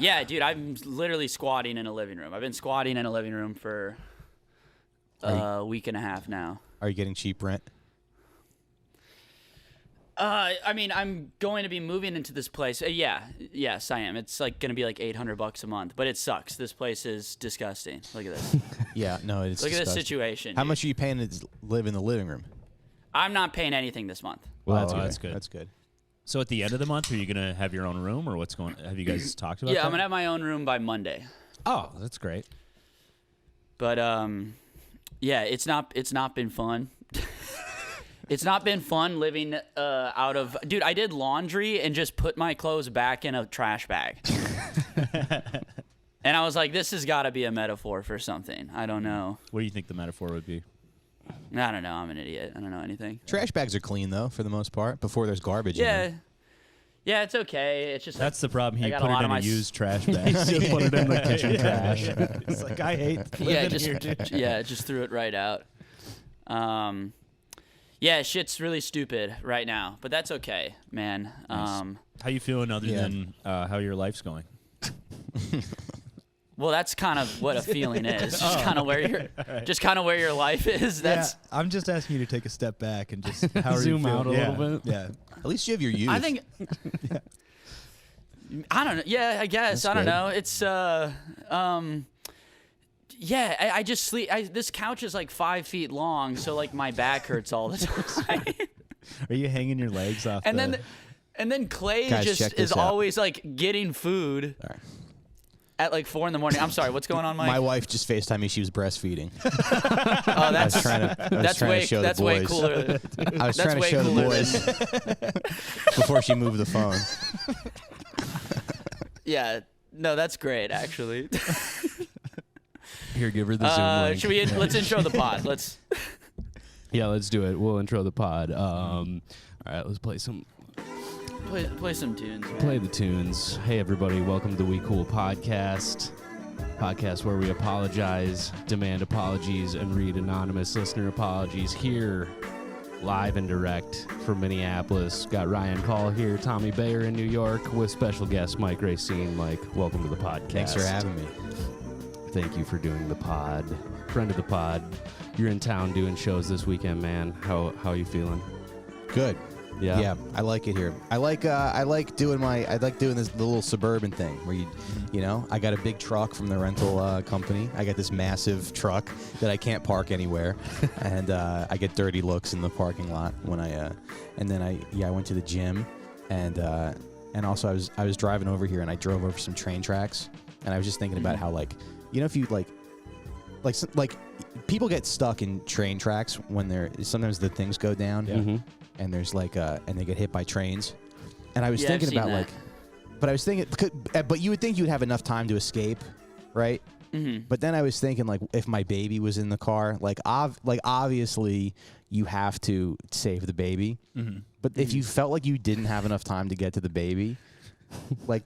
Yeah, dude, I'm literally squatting in a living room. I've been squatting in a living room for a week and a half now. Are you getting cheap rent? I mean, I'm going to be moving into this place. Yes, I am. It's like going to be like $800 a month, but it sucks. This place is disgusting. Look at this. Yeah, no, it's Look disgusting. at this situation. How dude. much are you paying to live in the living room? I'm not paying anything this month. Well, That's good. That's good. So at the end of the month, are you going to have your own room, or what's going? Have you guys talked about that? Yeah, I'm going to have my own room by Monday. Oh, that's great. But yeah, it's not been fun. It's not been fun living out of. Dude, I did laundry and just put my clothes back in a trash bag. And I was like, this has got to be a metaphor for something. I don't know. What do you think the metaphor would be? I don't know. I'm an idiot. I don't know anything. Trash bags are clean though, for the most part. Before there's garbage. in them. Yeah, it's okay. It's just That's the problem. He I got put a lot it of in a my used trash bag. He put it in the kitchen trash. It's like, I hate living here. Just threw it right out. Yeah, shit's really stupid right now, but that's okay, man. How you feeling other than how your life's going? Well, that's kind of what a feeling is. Just kind of where your life is. That's. Yeah, I'm just asking you to take a step back and just how are Zoom you out a feeling? little bit. Yeah. At least you have your youth. I think. I don't know. Yeah, I guess. That's I don't good. know. It's yeah, I just sleep. This couch is like 5 feet long, so like my back hurts all the time. Are you hanging your legs off? And then Clay Guys, check just this is out. always like getting food All right. at like 4 a.m. I'm sorry, what's going on, Mike? My wife just FaceTimed me. She was breastfeeding. Oh, that's That's that's way cooler. I was That's trying to way show the cooler boys before she moved the phone. Yeah, no, that's great actually. Here, give her the Zoom link. Let's intro the pod. Let's. Yeah, let's do it. We'll intro the pod. All right, let's play some. Play some tunes. Man. Play the tunes. Hey, everybody, welcome to the We Cool podcast. Podcast where we apologize, demand apologies, and read anonymous listener apologies here, live and direct from Minneapolis. Got Ryan Paul here, Tommy Bayer in New York, with special guest Mike Recine. Mike, welcome to the podcast. Thanks for having me. Thank you for doing the pod. Friend of the pod. You're in town doing shows this weekend, man. How are you feeling? Good. Yeah. Yeah, I like it here. I like doing this the little suburban thing where you know, I got a big truck from the rental company. I got this massive truck that I can't park anywhere, and I get dirty looks in the parking lot when I went to the gym, and also I was driving over here and I drove over some train tracks, and I was just thinking about how, like, you know, if you like people get stuck in train tracks when sometimes the things go down. Yeah. Mm-hmm. And there's like and they get hit by trains, and I was thinking I've seen about that. like, but I was thinking, but you would think you'd have enough time to escape, right? Mm-hmm. But then I was thinking, like, if my baby was in the car, like obviously you have to save the baby, but if you felt like you didn't have enough time to get to the baby, like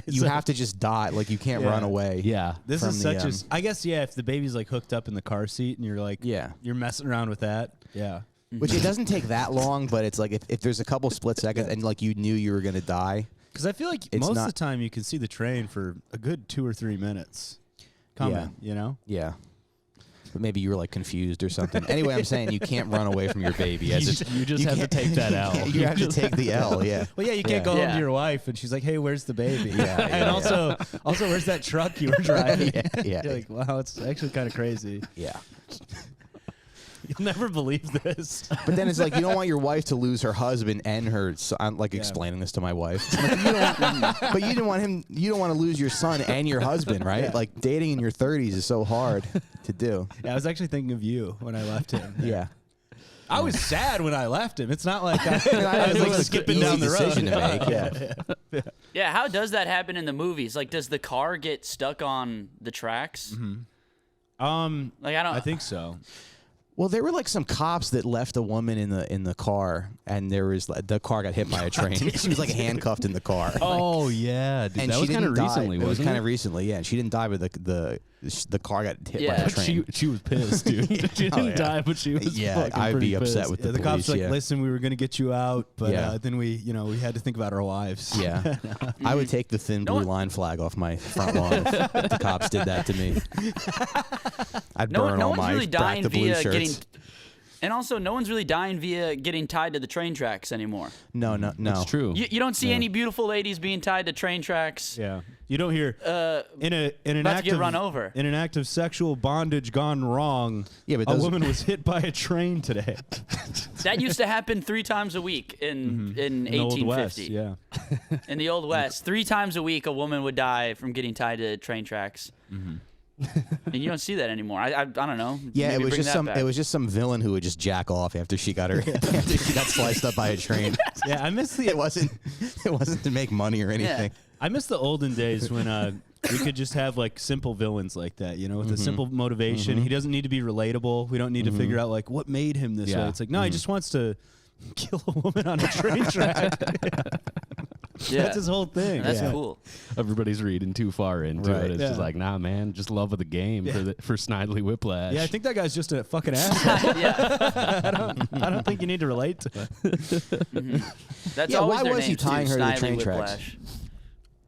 you have to just die, like you can't run away. Yeah. This from is the, such a. I guess if the baby's like hooked up in the car seat and you're like, you're messing around with that. Yeah. Which it doesn't take that long, but it's like if there's a couple split seconds and like you knew you were gonna die. Because I feel like It's most not- of the time you can see the train for a good 2 or 3 minutes coming, Yeah. you know? Yeah. But maybe you were like confused or something. Anyway, I'm saying you can't run away from your baby. You just have to take that L. You have to take the L, yeah. Well, yeah, you can't go home to your wife and she's like, hey, where's the baby? And also, where's that truck you were driving? Yeah. You're like, wow, it's actually kind of crazy. Yeah. You'll never believe this. But then it's like you don't want your wife to lose her husband and her son. I'm like explaining this to my wife. But you don't want to lose your son and your husband, right? Yeah. Like dating in your 30s is so hard to do. Yeah, I was actually thinking of you when I left him. Yeah. I was sad when I left him. It's not like I was It like was an skipping easy down the road. decision to make. Yeah, how does that happen in the movies? Like, does the car get stuck on the tracks? Like, I think so. Well, there were like some cops that left a woman in the car, and the car got hit by a train. She was like handcuffed in the car. Oh yeah, dude, And that she was kind of didn't die. recently, It was wasn't kind it? of recently, yeah. And she didn't die, but the car got hit by Yeah. a train. She was pissed, dude. She didn't die, but she was fucking I'd pretty be upset pissed. with The the cops police. were like, yeah. listen, we were gonna get you out, but Yeah. then we had to think about our wives. Yeah, I would take the thin blue line flag off my front lawn if the cops did that to me. I'd burn No all one's my really Back dying the Blue via shirts. getting. And also, no one's really dying via getting tied to the train tracks anymore. No. It's true. You don't see any beautiful ladies being tied to train tracks. Yeah. You don't hear in an about to act get of run over. In an act of sexual bondage gone wrong. Yeah, but a those- woman was hit by a train today. That used to happen 3 times a week in In the Old 1850. West, yeah. In the Old West, 3 times a week, a woman would die from getting tied to train tracks. And you don't see that anymore. I don't know. Yeah, Maybe it was bring just that some back. it was just some villain who would just jack off after she got her after she got sliced up by a train. Yeah, I miss the It wasn't to make money or anything. I miss the olden days when we could just have like simple villains like that, you know, with a simple motivation. He doesn't need to be relatable. We don't need to figure out like what made him this way. It's like, no, he just wants to kill a woman on a train track. Yeah. That's his whole thing. That's cool. Everybody's reading too far into Right. it. It's just like, nah, man, just love of the game for Snidely Whiplash. Yeah, I think that guy's just a fucking asshole. Yeah. I don't think you need to relate to it. That's Yeah, always why their was he names, too, tying her to the Snidely train tracks?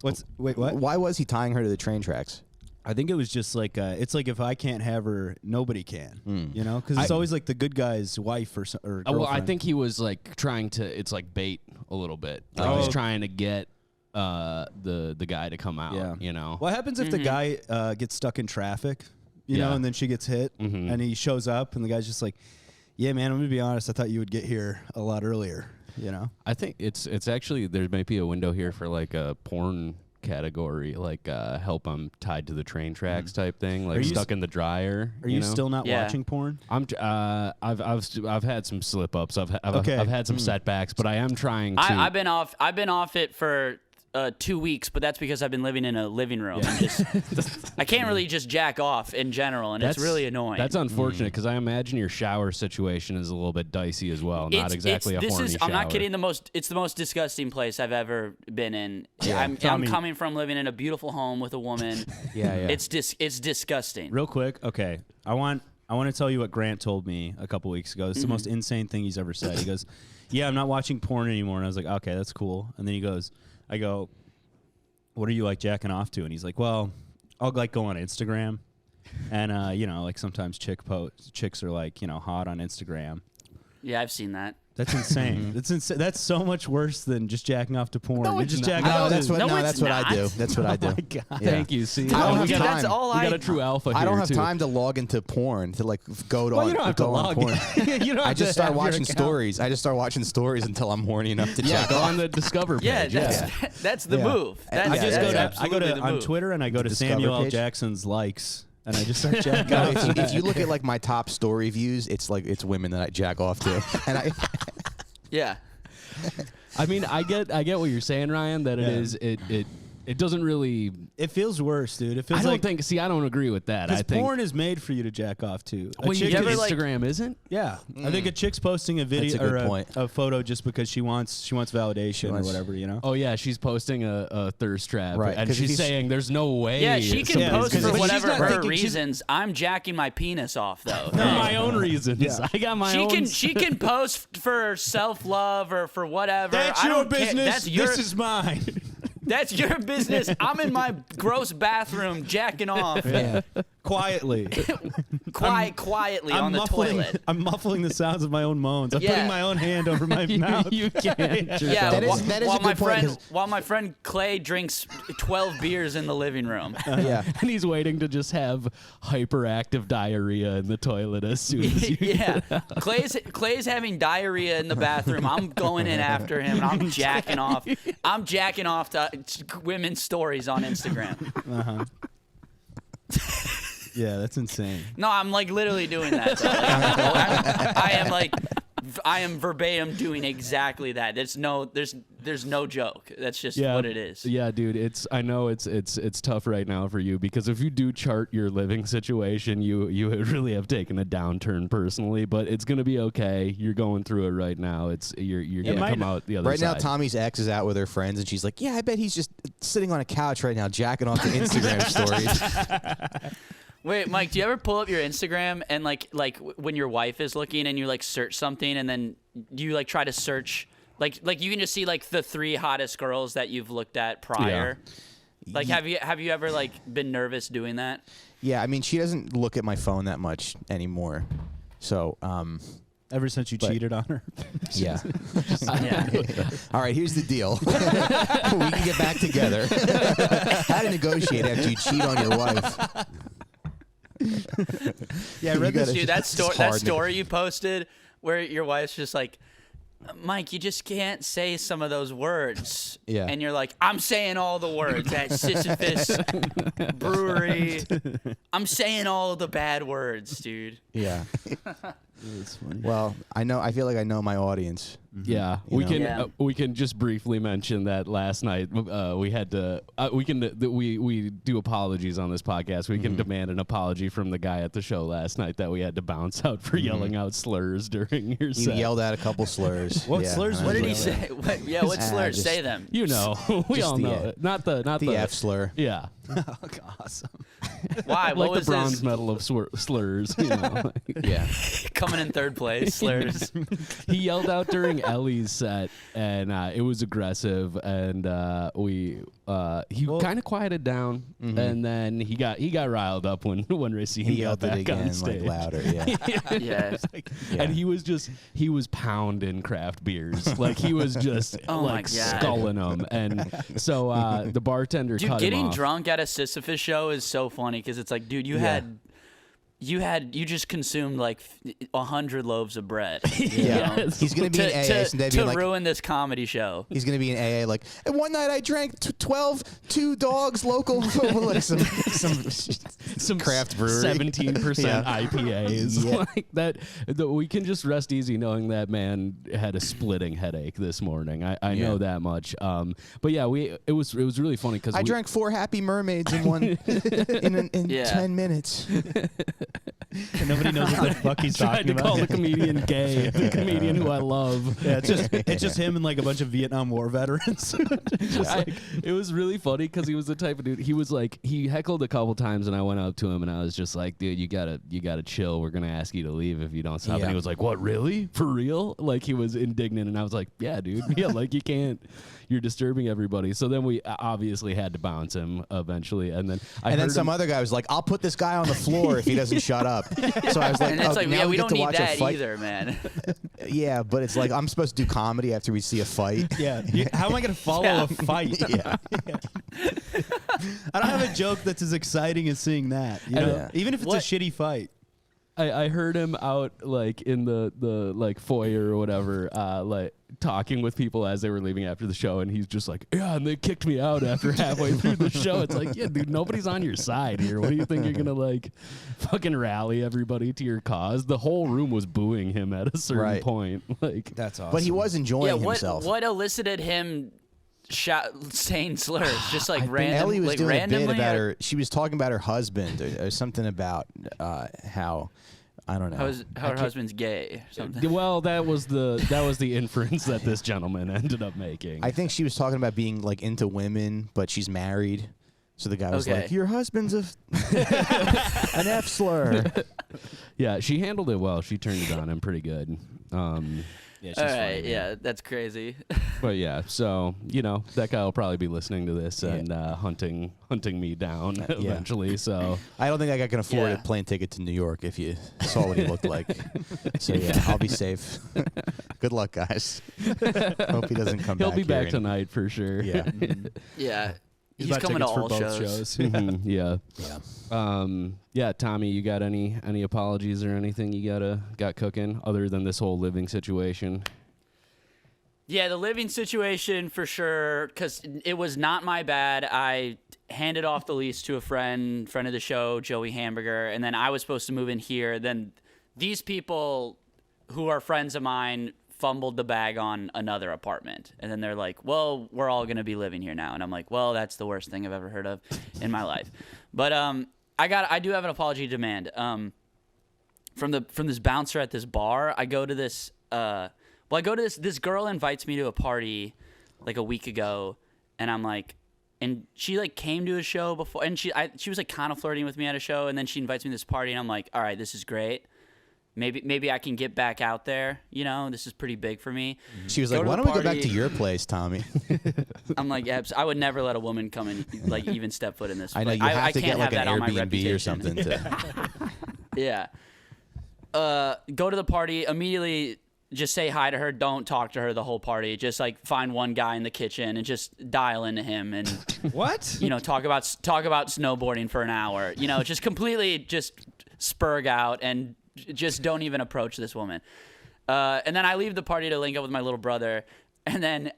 Whiplash. Wait, what? Why was he tying her to the train tracks? I think it was just like it's like if I can't have her, nobody can. You know, because it's always like the good guy's wife or girlfriend. well, I think he was like trying to. It's like bait a little bit. Like Oh. he's trying to get the guy to come out. Yeah. You know. What happens if the guy gets stuck in traffic, you know, Yeah. and then she gets hit, and he shows up, and the guy's just like, "Yeah, man, I'm gonna be honest. I thought you would get here a lot earlier." You know. I think it's actually there might be a window here for like a porn category, like help I'm tied to the train tracks type thing, like Are you stuck in the dryer. Are you know? still not Yeah. watching porn? I'm I've had some slip ups. I've Okay. had some setbacks, but I am trying to. I've been off it for 2 weeks, but that's because I've been living in a living room. And just, I can't really just jack off in general, and it's really annoying. That's unfortunate because I imagine your shower situation is a little bit dicey as well. Not exactly a horny shower. I'm not kidding. It's the most disgusting place I've ever been in. I'm coming from living in a beautiful home with a woman. Yeah. It's disgusting. Real quick, okay. I want to tell you what Grant told me a couple weeks ago. It's the most insane thing he's ever said. He goes, "Yeah, I'm not watching porn anymore." And I was like, "Okay, that's cool." And then he goes, I go, "What are you like jacking off to?" And he's like, "Well, I'll like go on Instagram, and you know, like sometimes chicks are like, you know, hot on Instagram." Yeah, I've seen that. That's insane. That's so much worse than just jacking off to porn. You're just jacking No, off that's to what. No, No, it's that's what I do. not. That's what I do. Oh my God. Yeah. Thank you. See, I don't have Dude, time. that's all we got a true alpha here I don't have too. time to log into porn to like go to Well, you don't have to go on log. porn. You don't I have just to start have your watching account. stories. I just start watching stories until I'm horny enough to Yeah, jack go off. on the Discover Yeah, page. that's the Yeah. move. That's, I just that's I go absolutely to the on move. Twitter and I go to Discover Samuel L. page? Jackson's likes and I just start jacking No, off. if you look at like my top story views, it's women that I jack off to, and I Yeah. I mean, I get what you're saying, Ryan. That it doesn't really. It feels worse, dude. It feels I don't like think. See, I don't agree with that. I because think. porn is made for you to jack off to. A Well, you chick get ever, is- like- Instagram, isn't? yeah, I think a chick's posting a video That's a good or point. a photo just because she wants validation wants- or whatever, you know. Oh yeah, she's posting a thirst trap, Right, and 'cause if she's you- saying there's no way. Yeah, she can Yeah, post because for she's whatever not her thinking- she's- reasons. I'm jacking my penis off though. For my own reasons. Yeah. I got my She own. can post for self-love or for whatever. That's I your don't care. business. That's your This is mine. that's your business. I'm in my gross bathroom jacking off Quietly. quietly on the toilet. I'm muffling the sounds of my own moans. I'm Yeah. putting my own hand over my mouth. you can't. Yeah, That is while a good point, 'cause- while my friend Clay drinks 12 beers in the living room. yeah. And he's waiting to just have hyperactive diarrhea in the toilet as soon as you. Yeah, Clay's having diarrhea in the bathroom. I'm going in after him, and I'm jacking off. I'm jacking off to women's stories on Instagram. Yeah, that's insane. No, I'm like literally doing that. Though. I am verbatim doing exactly that. There's no joke. That's just what it is. Yeah, dude. I know it's tough right now for you because if you do chart your living situation, you really have taken a downturn personally, but it's gonna be okay. You're going through it right now. You're gonna come out the other Right side. now, Tommy's ex is out with her friends, and she's like, "Yeah, I bet he's just sitting on a couch right now, jacking off to Instagram stories." Wait, Mike, do you ever pull up your Instagram and like when your wife is looking and you like search something and then do you like try to search like you can just see like the 3 hottest girls that you've looked at prior? Yeah. Like have you ever like been nervous doing that? Yeah, I mean she doesn't look at my phone that much anymore. So, ever since you cheated on her. Yeah. Yeah. All right, here's the deal. We can get back together. How to negotiate after you cheat on your wife. Yeah, I read this. Dude, that story you posted where your wife's just like, Mike, you just can't say some of those words. Yeah. And you're like, I'm saying all the words at Sisyphus Brewery. I'm saying all the bad words, dude. Yeah. That's funny. Well, I feel like I know my audience. Yeah, You we know? can we can just briefly mention that last night we had to we do apologies on this podcast. We can demand an apology from the guy at the show last night that we had to bounce out for yelling out slurs during your You set. yelled at a couple slurs. What Yeah, slurs and I What was did he like, say? What slurs? just- Say them. You know, we Just all the know F. it. Not the F slur. Yeah, Awesome. Why? like What the was bronze this? medal of slurs. You know, Yeah. Coming in third place, slurs. he yelled out during Ellie's set, and it was aggressive, and he kind of quieted down, and then he got riled up when Recine He got yelled it back on again, stage. like louder. Yeah. Yeah. And he was pounding craft beers, like he was just Oh my like God. sculling them, and so the bartender Dude, cut him getting off. drunk at a Sisyphus show is so funny because it's like, dude, you just consumed like 100 loaves of bread. You know? Yes. He's gonna be in AA someday, to being like, ruin this comedy show. he's gonna be in AA like, and one night I drank 2 dogs local, like some craft brewery. 17% Yeah. IPAs. Yeah. Like that, we can just rest easy knowing that man had a splitting headache this morning. I know that much. But yeah, it was really funny because I drank 4 Happy Mermaids in one in Yeah. 10 minutes. And nobody knows what the fuck he's tried talking to about. call the comedian gay, the comedian who I love. Yeah, it's just him and like a bunch of Vietnam War veterans. It was really funny because he was the type of dude. He was like, he heckled a couple times, and I went up to him and I was just like, dude, you gotta chill. We're gonna ask you to leave if you don't stop. Yeah. And he was like, what, really? For real? Like he was indignant, and I was like, yeah, dude. Yeah, like you can't. You're disturbing everybody. So then we obviously had to bounce him eventually, and then Some other guy was like, I'll put this guy on the floor if he doesn't shut up. So I was like, And it's like, now yeah, we get don't to need watch that a fight. either, man. Yeah, but it's like I'm supposed to do comedy after we see a fight. Yeah. How am I going to follow Yeah. a fight? Yeah. I don't have a joke that's as exciting as seeing that. You know? Yeah. Even if it's What- a shitty fight. I heard him out like in the like foyer or whatever, like talking with people as they were leaving after the show, and he's just like, yeah, and they kicked me out after halfway through the show. It's like, yeah, dude, nobody's on your side here. What do you think you're gonna like fucking rally everybody to your cause? The whole room was booing him at a certain Right. point. Like That's awesome. But he was enjoying Yeah, himself. what elicited him saying slurs? Just like I think random, Ellie was like doing randomly. a bit about or- her. She was talking about her husband or something about how I don't know. How her husband's gay or something. well, that was the inference that this gentleman ended up making. I think she was talking about being like into women, but she's married. So the guy was Okay. like, "Your husband's an F slur." Yeah, she handled it well. She turned it on him pretty good. Yeah, she's All funny, right, man. yeah, that's crazy. But yeah, so that guy will probably be listening to this and hunting me down eventually. So I don't think I can afford Yeah. a plane ticket to New York if you saw what he looked like. So yeah, I'll be safe. Good luck, guys. Hope he doesn't come he'll back. be back here tonight for sure. Yeah. Yeah, he's bought coming to tickets for all both shows. Mhm, yeah. Yeah. Yeah, Tommy, you got any apologies or anything you got cooking other than this whole living situation? Yeah, the living situation for sure, because it was not my bad. I handed off the lease to a friend of the show, Joey Hamburger, and then I was supposed to move in here. Then these people who are friends of mine fumbled the bag on another apartment. And then they're like, well, we're all going to be living here now. And I'm like, well, that's the worst thing I've ever heard of in my life. But I do have an apology demand. From this bouncer at this bar, I go to this this girl invites me to a party like a week ago, and I'm like, and she like came to a show before, and she was like kind of flirting with me at a show, and then she invites me to this party, and I'm like, all right, this is great. Maybe I can get back out there. This is pretty big for me. She was like, why don't we go back to your place, Tommy? I'm like, I would never let a woman come and like even step foot in this. I know, you have to get like an Airbnb or something. Yeah. Go to the party, immediately just say hi to her. Don't talk to her the whole party. Just like find one guy in the kitchen and just dial into him and What? talk about snowboarding for an hour. Just completely just spurg out and just don't even approach this woman. And then I leave the party to link up with my little brother, and then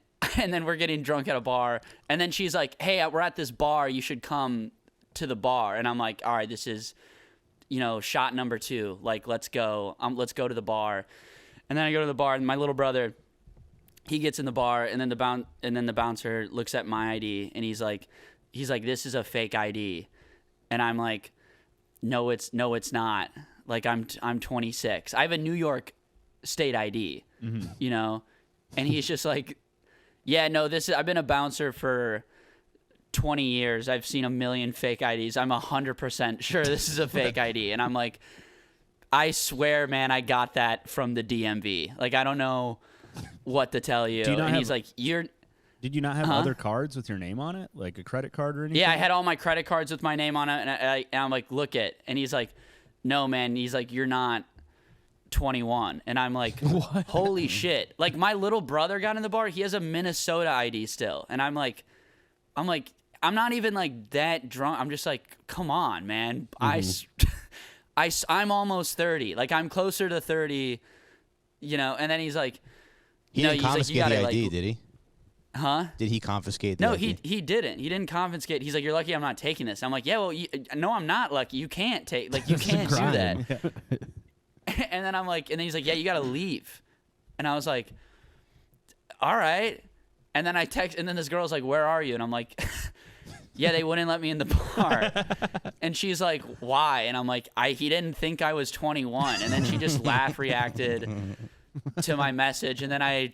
we're getting drunk at a bar, and then she's like, hey, we're at this bar, you should come to the bar. And I'm like, all right, this is shot number 2, like let's go to the bar. And then I go to the bar, and my little brother, he gets in the bar, and then the bouncer looks at my ID, and he's like this is a fake ID. And I'm like, no it's not. Like I'm 26. I have a New York state ID, and he's just like, yeah, no, I've been a bouncer for 20 years. I've seen a million fake IDs. I'm 100% sure this is a fake ID. And I'm like, I swear, man, I got that from the DMV. Like, I don't know what to tell you. And he's like, Did you not have other cards with your name on it? Like a credit card or anything? Yeah, I had all my credit cards with my name on it. And I'm like, look it. And he's like, no, man. He's like, you're not 21. And I'm like, what? Holy shit. Like, my little brother got in the bar. He has a Minnesota ID still. And I'm like, I'm not even like that drunk. I'm just like, come on, man. I'm almost 30. Like, I'm closer to 30, and then he's like, he didn't confiscate the ID, did he? Huh? Did he confiscate the ID? No, he didn't. He didn't confiscate. He's like, you're lucky I'm not taking this. I'm like, yeah, well, no, I'm not lucky. You can't take, like, you can't do that. And then I'm like, and then he's like, yeah, you got to leave. And I was like, all right. And then I text, and then this girl's like, where are you? And I'm like, yeah, they wouldn't let me in the bar. And she's like, why? And I'm like, he didn't think I was 21. And then she just reacted to my message, and then I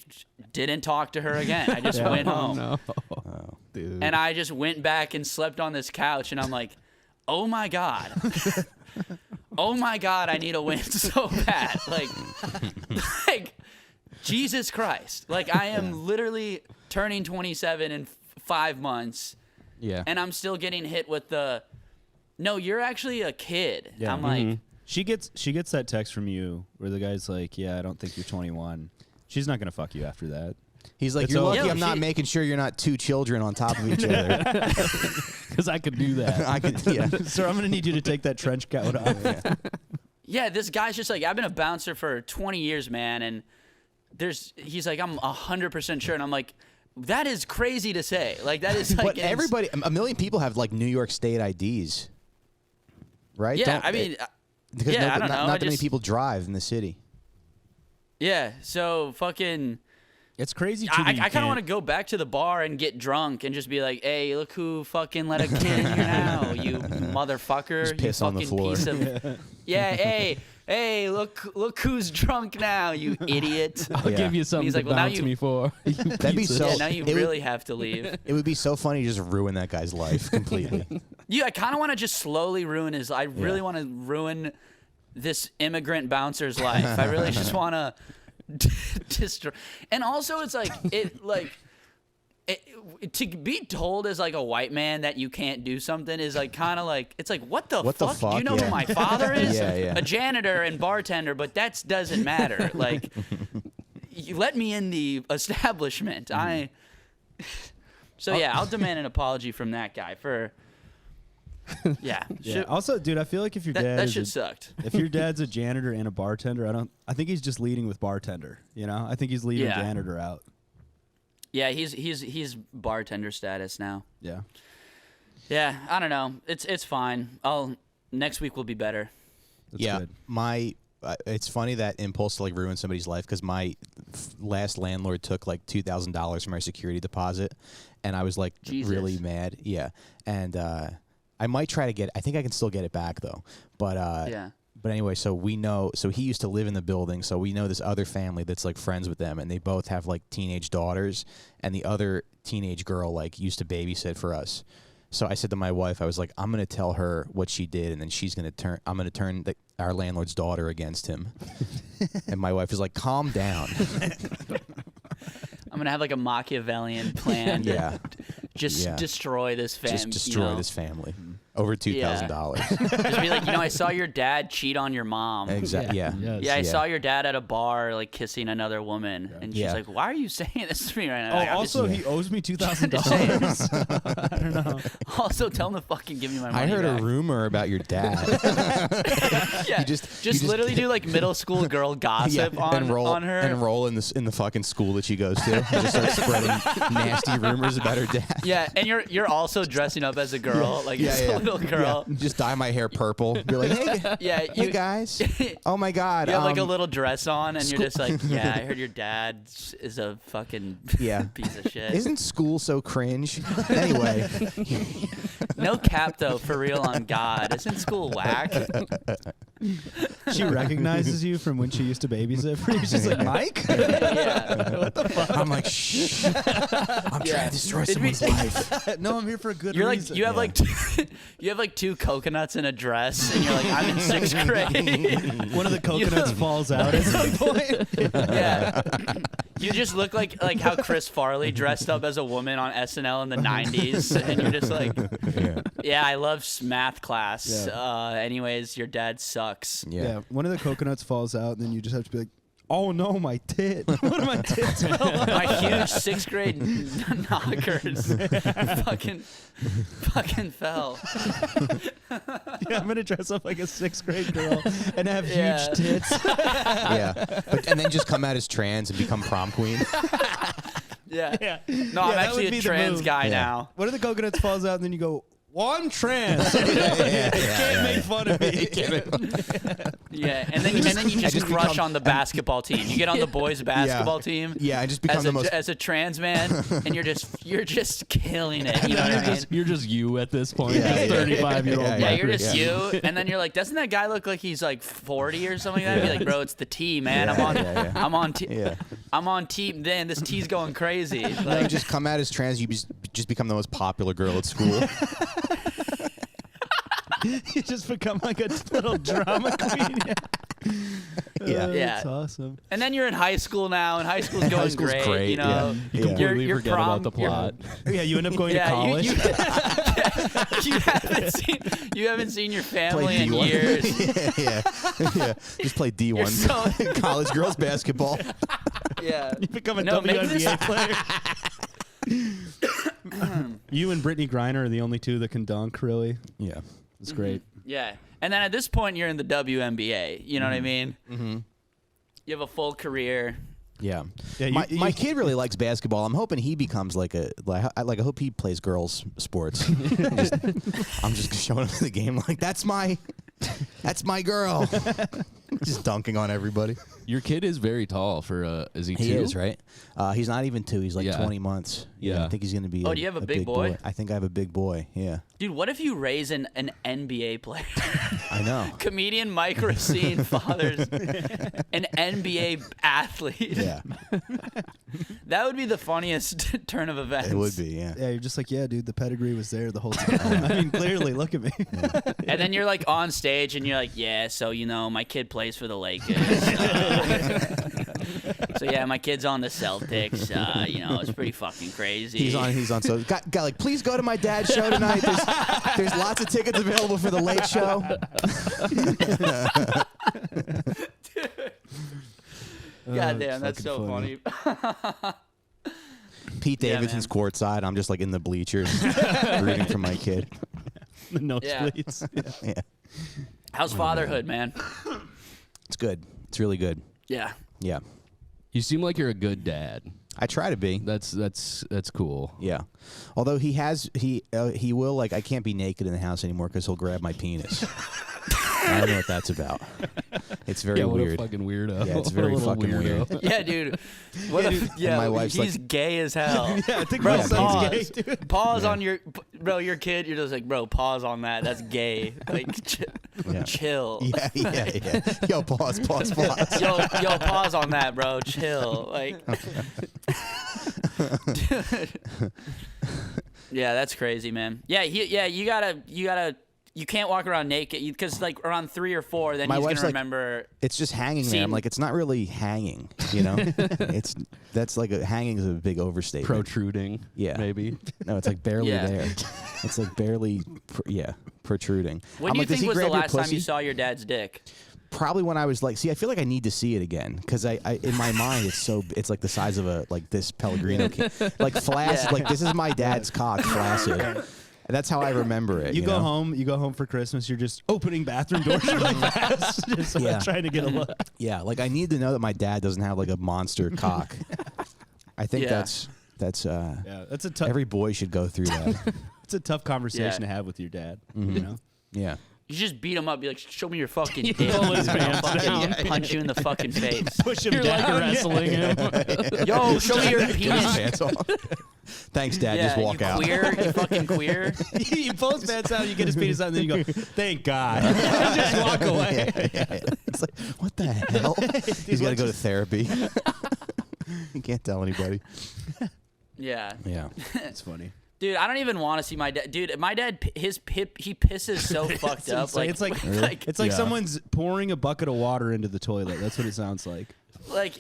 didn't talk to her again. I just went home. No. Oh, dude. And I just went back and slept on this couch, and I'm like, oh my God. Oh my God, I need a win so bad. Like Jesus Christ. Like, I am literally turning 27 in 5 months. Yeah. And I'm still getting hit with no, you're actually a kid. Yeah. I'm like, she gets that text from you where the guy's like, yeah, I don't think you're 21. She's not going to fuck you after that. He's like, you're lucky I'm not making sure you're not 2 children on top of each other. Because I could do that. I could, yeah. Sir, I'm going to need you to take that trench coat off. Yeah, this guy's just like, I've been a bouncer for 20 years, man. And he's like, I'm 100% sure. And I'm like, that is crazy to say. Like, that is like. But a million people have like New York State IDs, right? Yeah, I mean, because I don't know. Not that many people drive in the city. Yeah, so fucking. It's crazy. I kind of want to go back to the bar and get drunk and just be like, hey, look who fucking let a kid in here now, you motherfucker. Just piss you on the fucking floor. Piece of, yeah, hey, look who's drunk now, you idiot. I'll give you something He's like, to well, now bounce you- me for. That'd be so. Yeah, now you really have to leave. It would be so funny to just ruin that guy's life completely. I kind of want to just slowly ruin his. I really want to ruin this immigrant bouncer's life. I really just want to destroy. And also, it's like to be told as like a white man that you can't do something is like kind of like, it's like, what the fuck? Do you know who my father is? Yeah. A janitor and bartender, but that doesn't matter. Like, you let me in the establishment. So yeah, I'll demand an apology from that guy for. Yeah. Yeah. Also, dude, I feel like if your dad that shit sucked. If your dad's a janitor and a bartender, I think he's just leading with bartender. I think he's leading janitor out. Yeah, he's bartender status now. Yeah. Yeah, I don't know. It's fine. Next week will be better. That's yeah, good. It's funny that impulse to like ruin somebody's life because my last landlord took like $2,000 from my security deposit, and I was like really mad. Yeah, and I might try to get. I think I can still get it back though, but But anyway, so we know. So he used to live in the building. So we know this other family that's like friends with them, and they both have like teenage daughters. And the other teenage girl like used to babysit for us. So I said to my wife, I was like, I'm gonna tell her what she did, and then she's gonna turn. I'm gonna turn our landlord's daughter against him. And my wife is like, calm down. I'm gonna have like a Machiavellian plan. Yeah. Just destroy this family. Just destroy this family. Over $2,000. Just be like, I saw your dad cheat on your mom. Exactly. Yeah. Yes. Yeah, I saw your dad at a bar, like kissing another woman, and she's like, "Why are you saying this to me right now?" Oh, Like, I'm also, just- he owes me $2,000. I don't know. also tell him to fucking give me my money. I heard back. a rumor about your dad. Yeah, You just literally do like middle school girl gossip on her. enroll in the fucking school that she goes to. And just start spreading nasty rumors about her dad. Yeah, and you're also dressing up as a girl, like as a little girl. Yeah. Just dye my hair purple. Be like, hey, Yeah, hey guys. Oh my God. You have like a little dress on, and you're just like, yeah, I heard your dad is a fucking piece of shit. Isn't school so cringe? Anyway. No cap though, for real on God. Isn't school whack? She recognizes you from when she used to babysit for you. She's like, Mike? Yeah. What the fuck? I'm like, shh. I'm trying to destroy someone's life. No, I'm here for a good You're like reason. you have like you have like 2 coconuts in a dress, and you're like, I'm in 6th grade. One of the coconuts falls out at some point. Yeah. You just look like how Chris Farley dressed up as a woman on SNL in the 90s, and you're just like, yeah, I love math class. Yeah. Anyways, your dad sucks. Yeah, one of the coconuts falls out, and then you just have to be like, oh no, my tit. One of my tits fell out. My huge 6th grade knockers fucking fell. Yeah, I'm gonna dress up like a 6th grade girl and have Yeah. huge tits. And then just come out as trans and become prom queen. Yeah. Yeah. No, I'm that actually would be a the trans move. guy Yeah. now. One of the coconuts falls out, and then you go, well, I'm trans. You can't make fun of me. Yeah, and then you just crush on the basketball team. You get on the boys basketball team. Yeah, I just become as the a, most. as a trans man, and you're just killing it. You know what I mean? You're just you at this point. Yeah, just yeah, 35-year-old. yeah, Yeah, you're Mike just Recine. you, and then you're like, doesn't that guy look like he's like 40 or something like that? Be like, bro, it's the T, man. I'm on team. Then this T's going crazy. Like, Like, just come out as trans, you just become the most popular girl at school. You just become like a little drama queen. Yeah. That's awesome. and then you're in high school now, and high school's going High school's great, You know, yeah. Yeah. Completely Your forget prom- about the plot. Yeah, you end up going to Yeah, college. you haven't seen your family Play in D1. years. yeah. Just play D1 You're so- college girls basketball. Yeah. You become a No, make WNBA player. You and Brittany Griner are the only two that can dunk, really. Yeah. It's great. Yeah. And then at this point, you're in the WNBA. You know what I mean? Mm-hmm. You have a full career. Yeah. Yeah, My kid really likes basketball. I'm hoping he becomes I hope he plays girls sports. I'm just showing him the game like that's my girl. Just dunking on everybody. Your kid is very tall for is he 2? He is, right? He's not even 2. He's like Yeah. 20 months. Yeah. I think he's going to be Oh, do you have a big boy? I think I have a big boy. Yeah. Dude, what if you raise an NBA player? I know. Comedian Mike Recine fathers an NBA athlete. Yeah. That would be the funniest turn of events. It would be, yeah. Yeah, you're just like, yeah, dude, the pedigree was there the whole time. I mean, clearly, look at me. And then you're like on stage and you're like, yeah, so my kid plays for the Lakers. So yeah, my kid's on the Celtics. It's pretty fucking crazy. He's on. So, like, please go to my dad's show tonight. There's lots of tickets available for the late show. God damn, that's so funny. Pete Yeah, Davidson's man. courtside. I'm just like in the bleachers rooting for my kid. The Yeah. nosebleeds. Yeah. How's fatherhood, man? It's good. It's really good. Yeah. Yeah. You seem like you're a good dad. I try to be. That's cool. Yeah. Although he will, like, I can't be naked in the house anymore because he'll grab my penis. I don't know what that's about. It's very what weird. a fucking weirdo. Yeah, it's What a very little fucking weirdo. weird. Yeah, dude. What dude. yeah, My wife's he's gay as hell. Yeah, I think Bro, my son's gay, pause. dude. Pause Yeah. on your, bro, your kid. You're just like, bro, pause on that. That's gay. Like, Yeah. chill. Yeah. Yo, pause. Yo, pause on that, bro. Chill. Like, dude. Yeah, that's crazy, man. Yeah, you gotta. You can't walk around naked because like around 3 or 4, then My he's wife's gonna like, remember. It's just hanging there. I'm like, it's not really hanging, you know? That's like hanging is a big overstatement. Protruding. Yeah. Maybe. No, it's like barely Yeah. there. It's like barely, protruding. When I'm do you like, does think he was the grab your last time pussy? you saw your dad's dick? Probably when I was like, see, I feel like I need to see it again because I in my mind it's like the size of a like this Pellegrino can, like flaccid. Yeah. Like this is my dad's cock, flaccid. That's how I remember it. You go know? home. You go home for Christmas. You're just opening bathroom doors really fast, just Yeah. trying to get a look. Yeah, like I need to know that my dad doesn't have like a monster cock. I think Yeah. that's Yeah, that's a tough. every boy should go through that. It's a tough conversation Yeah. to have with your dad. Mhm. You know. Yeah. You just beat him up. Be like, show me your fucking dick. Pull his And I'll pants fucking down. punch you in the fucking face. Push him You're like down. wrestling him. Yo, show me your Get his penis. pants off. Thanks, Dad. Yeah, Just walk you out. queer. You fucking queer. You pull his pants out, you get his penis out, and then you go, "Thank God." Just walk away. Yeah. It's like, what the hell? He's got to go to therapy. You can't tell anybody. Yeah. Yeah. It's funny. Dude, I don't even want to see my dad. Dude, my dad, he pisses so fucked up. Insane. It's like it's like Yeah. someone's pouring a bucket of water into the toilet. That's what it sounds like.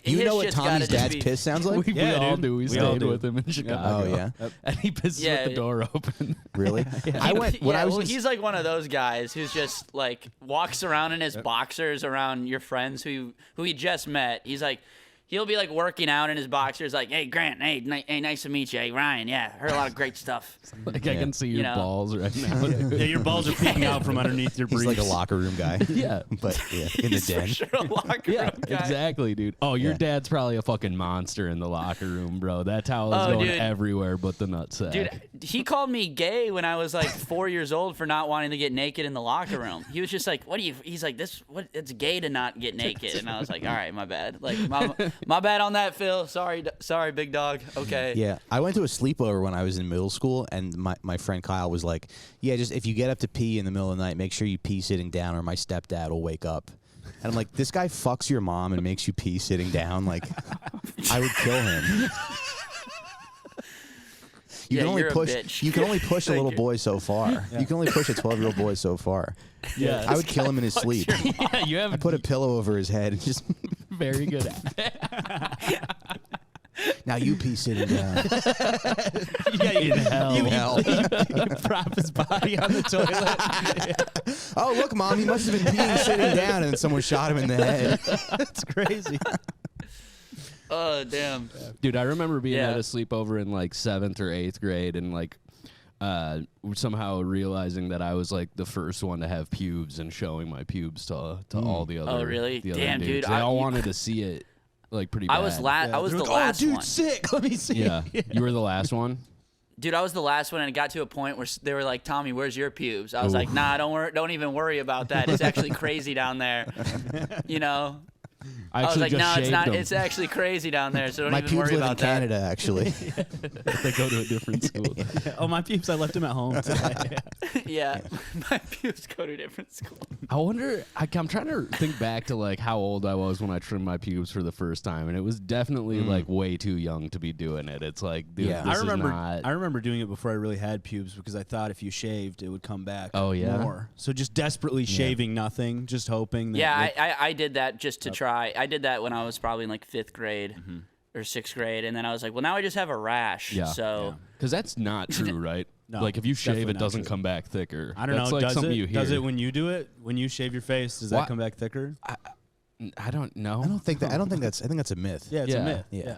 You his know what shit's gotta Tommy's just dad's be- piss sounds like? We Yeah, all dude. do. We We all stayed do. with him in Chicago. Oh, yeah? And he pisses Yeah. with the door open. Really? I went when yeah, I was well, in he's like one of those guys who's just like walks around in his boxers around your friends who he just met. He's like, he'll be like working out in his boxers, like, hey Grant, hey, nice to meet you, hey Ryan, yeah, heard a lot of great stuff. Like I can see your know. balls right now. Yeah, your balls are peeking out from underneath your he's briefs. like a locker room guy. Yeah. But yeah, in the He's den. for sure a locker Yeah, room guy. exactly, dude. Oh, your Yeah. dad's probably a fucking monster in the locker room, bro. That towel is Oh, going dude. everywhere but the nutsack. Dude, he called me gay when I was like 4 years old for not wanting to get naked in the locker room. He was just like, "What do you?" He's like, It's gay to not get naked." And I was like, "All right, my bad. Like, my bad on that, Phil. Sorry, big dog. Okay." Yeah, I went to a sleepover when I was in middle school, and my friend Kyle was like, "Yeah, just if you get up to pee in the middle of the night, make sure you pee sitting down, or my stepdad will wake up." And I'm like, "This guy fucks your mom and makes you pee sitting down. Like, I would kill him." You Yeah, can only you're a push. bitch. You can only push a Like, little boy so far. You can only push a 12-year-old boy so far. Yeah. I would kill him in his sleep. yeah, you have I put a pillow over his head and just. very good at it. Now you pee sitting down. Yeah, In hell. In hell. you prop his body on the toilet. Oh, look, Mom, he must have been peeing sitting down, and then someone shot him in the head. That's crazy. Oh damn. Dude, I remember being Yeah. at a sleepover in like 7th or 8th grade and like somehow realizing that I was like the first one to have pubes and showing my pubes to all the other. Oh, really? the other Damn, dudes. dude, They all you- wanted to see it like pretty bad. I was I was They're the like, last oh, dude, one. sick. Let me see. Yeah, you were the last one. Dude, I was the last one, and it got to a point where they were like, "Tommy, where's your pubes?" I was like, "Nah, don't even worry about that. It's actually crazy down there." You know, I was actually like, just "No, it's shaved not. them. It's actually crazy down there. So don't My even pubes worry live in about that." Canada, actually. They go to a different school. Oh, my pubes, I left him at home today. Yeah, my pubes go to a different school. I wonder. I'm trying to think back to like how old I was when I trimmed my pubes for the first time, and it was definitely like way too young to be doing it. It's like, dude, Yeah. this I remember. Is not, I remember doing it before I really had pubes because I thought if you shaved, it would come back. Oh, yeah? more. So just desperately shaving nothing, just hoping. That Yeah, like, I did that just to try. I did that when I was probably in like 5th grade or 6th grade, and then I was like, well, now I just have a rash. Yeah. So because that's not true, right? No, like if you shave, definitely it not doesn't true. come back thicker. I don't That's know. Like Does something it? you hear. Does it when you do it? When you shave your face, does What? that come back thicker? I don't know. I don't think that. I think that's a myth. Yeah, it's Yeah. a myth. Yeah. Yeah.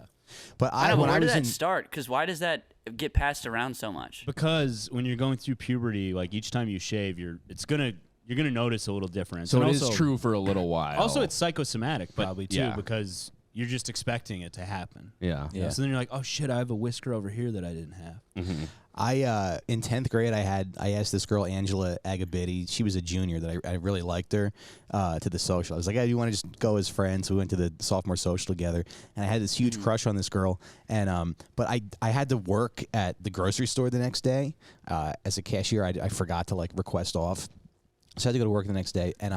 But I know, but when where I did was that in, start? Because why does that get passed around so much? Because when you're going through puberty, like each time you shave, you're gonna notice a little difference. So And it is also, true for a little while. Also, it's psychosomatic But, probably too, yeah. because you're just expecting it to happen. Yeah. Yeah. So then you're like, oh shit, I have a whisker over here that I didn't have. Mm-hmm. I in 10th grade I asked this girl Angela Agabidi, she was a junior that I really liked her, to the social. I was like, hey, do you want to just go as friends? We went to the sophomore social together, and I had this huge crush on this girl, and but I had to work at the grocery store the next day as a cashier. I forgot to like request off. So I had to go to work the next day, and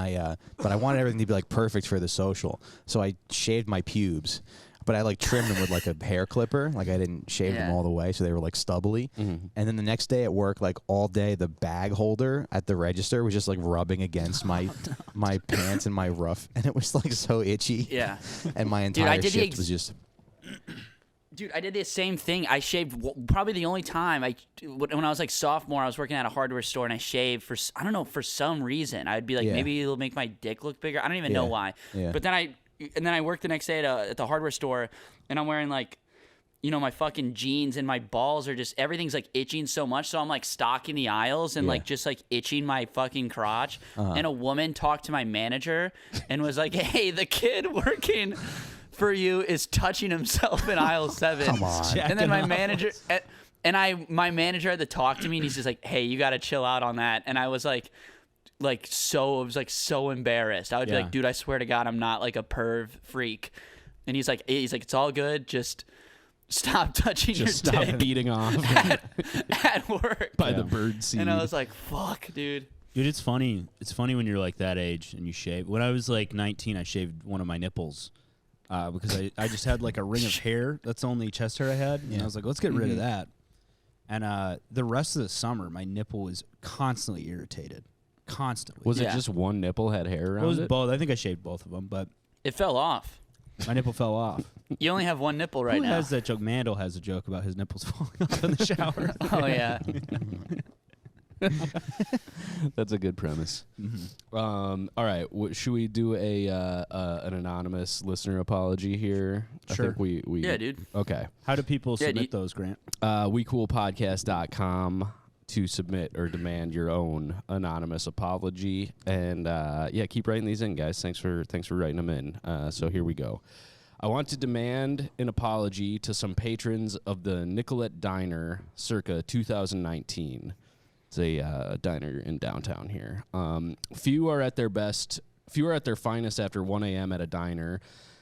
but I wanted everything to be like perfect for the social, so I shaved my pubes. But I like trimmed them with like a hair clipper. Like I didn't shave them all the way, so they were like stubbly. And then the next day at work, like all day, the bag holder at the register was just like rubbing against my my pants and my rough, and it was like so itchy. Yeah. And my entire shift was just. Dude, I did the same thing. I shaved probably the only time when I was like sophomore. I was working at a hardware store and I shaved for for some reason. I'd be like, maybe it'll make my dick look bigger. I don't even know why. Yeah. But then I worked the next day at the hardware store, and I'm wearing like, my fucking jeans, and my balls are just, everything's like itching so much. So I'm like stocking the aisles and like just like itching my fucking crotch. And a woman talked to my manager and was like, hey, the kid working for you is touching himself in aisle 7. Come on. And then my manager my manager had to talk to me, and he's just like, hey, you got to chill out on that. And I was like so embarrassed. I would be like, dude, I swear to God, I'm not like a perv freak. And he's like, it's all good. Just stop touching your Stop dick beating off at work. by the bird seed. And I was like, fuck, dude. Dude, it's funny. It's funny when you're like that age and you shave. When I was like 19, I shaved one of my nipples. Because I just had like a ring of hair. That's the only chest hair I had. And I was like, let's get rid of that. And the rest of the summer, my nipple was constantly irritated. Constantly. Was it just one nipple had hair around It was it? both. I think I shaved both of them, but It fell off. my nipple fell off. You only have one nipple right Who now. has that joke? Mandel has a joke about his nipples falling off in the shower. Oh, yeah. That's a good premise. All right, should we do an anonymous listener apology here? Sure. I think we Yeah, dude. Okay. How do people submit those, Grant? WeCoolPodcast.com to submit or demand your own anonymous apology, and keep writing these in, guys. Thanks for writing them in. So here we go. I want to demand an apology to some patrons of the Nicolet Diner circa 2019. It's a diner in downtown here. Few are at their finest after 1 a.m. at a diner,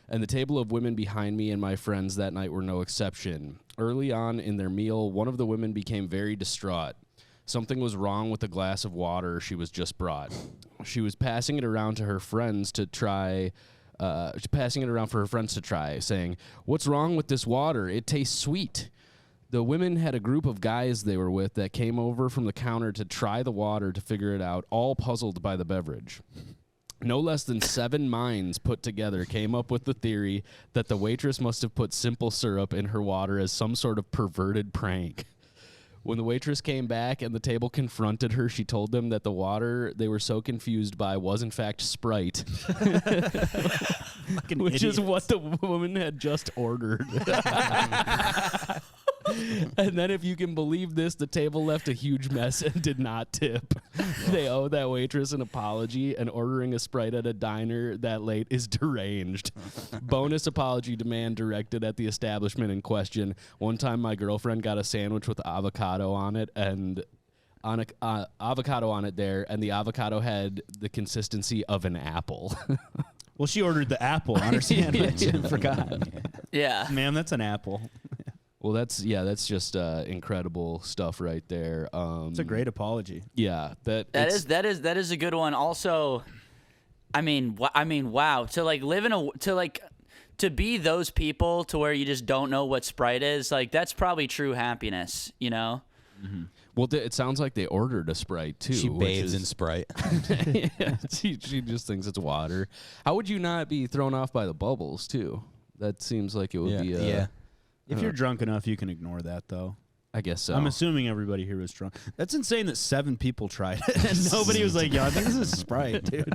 and the table of women behind me and my friends that night were no exception. Early on in their meal, one of the women became very distraught. Something was wrong with the glass of water she was just brought. She was passing it around to her friends to try, saying, "What's wrong with this water? It tastes sweet." The women had a group of guys they were with that came over from the counter to try the water to figure it out, all puzzled by the beverage. No less than 7 minds put together came up with the theory that the waitress must have put simple syrup in her water as some sort of perverted prank. When the waitress came back and the table confronted her, she told them that the water they were so confused by was in fact Sprite, which is what the woman had just ordered. And then, if you can believe this, the table left a huge mess and did not tip. They owe that waitress an apology, and ordering a Sprite at a diner that late is deranged. Bonus apology demand directed at the establishment in question. One time, my girlfriend got a sandwich with avocado on it, and avocado on it there, and the avocado had the consistency of an apple. Well, she ordered the apple on her sandwich and forgot. Yeah. Ma'am, that's an apple. Well, that's just incredible stuff right there. It's a great apology. Yeah, that is a good one. Also, I mean, wow. To be those people to where you just don't know what Sprite is, like that's probably true happiness, you know? Mm-hmm. Well, it sounds like they ordered a Sprite too. She bathes in Sprite. Yeah, she just thinks it's water. How would you not be thrown off by the bubbles too? That seems like it would be. Yeah. If you're drunk enough, you can ignore that, though. I guess so. I'm assuming everybody here was drunk. That's insane that 7 people tried it, and nobody was like, "Yeah, I think this is Sprite, dude."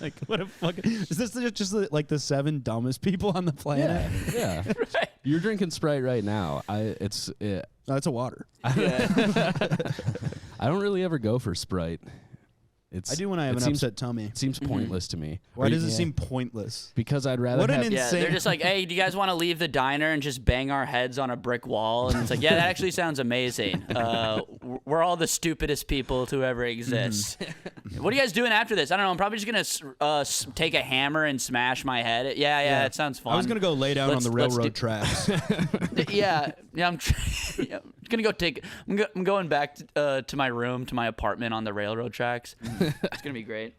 Like, what a fucking... Is this just like the 7 dumbest people on the planet? Yeah. Right. You're drinking Sprite right now. No, it's a water. Yeah. I don't really ever go for Sprite. It's I do when I have an upset tummy. It seems pointless to me. Why does it seem pointless? Because I'd rather What an have Yeah, insane. they're just like, hey, do you guys want to leave the diner and just bang our heads on a brick wall? And it's like, yeah, that actually sounds amazing. We're all the stupidest people to ever exist. What are you guys doing after this? I don't know. I'm probably just gonna take a hammer and smash my head. Yeah, it sounds fun. I was gonna go lay down on the railroad tracks. yeah. I'm gonna go take. I'm going back to my room, to my apartment on the railroad tracks. It's gonna be great.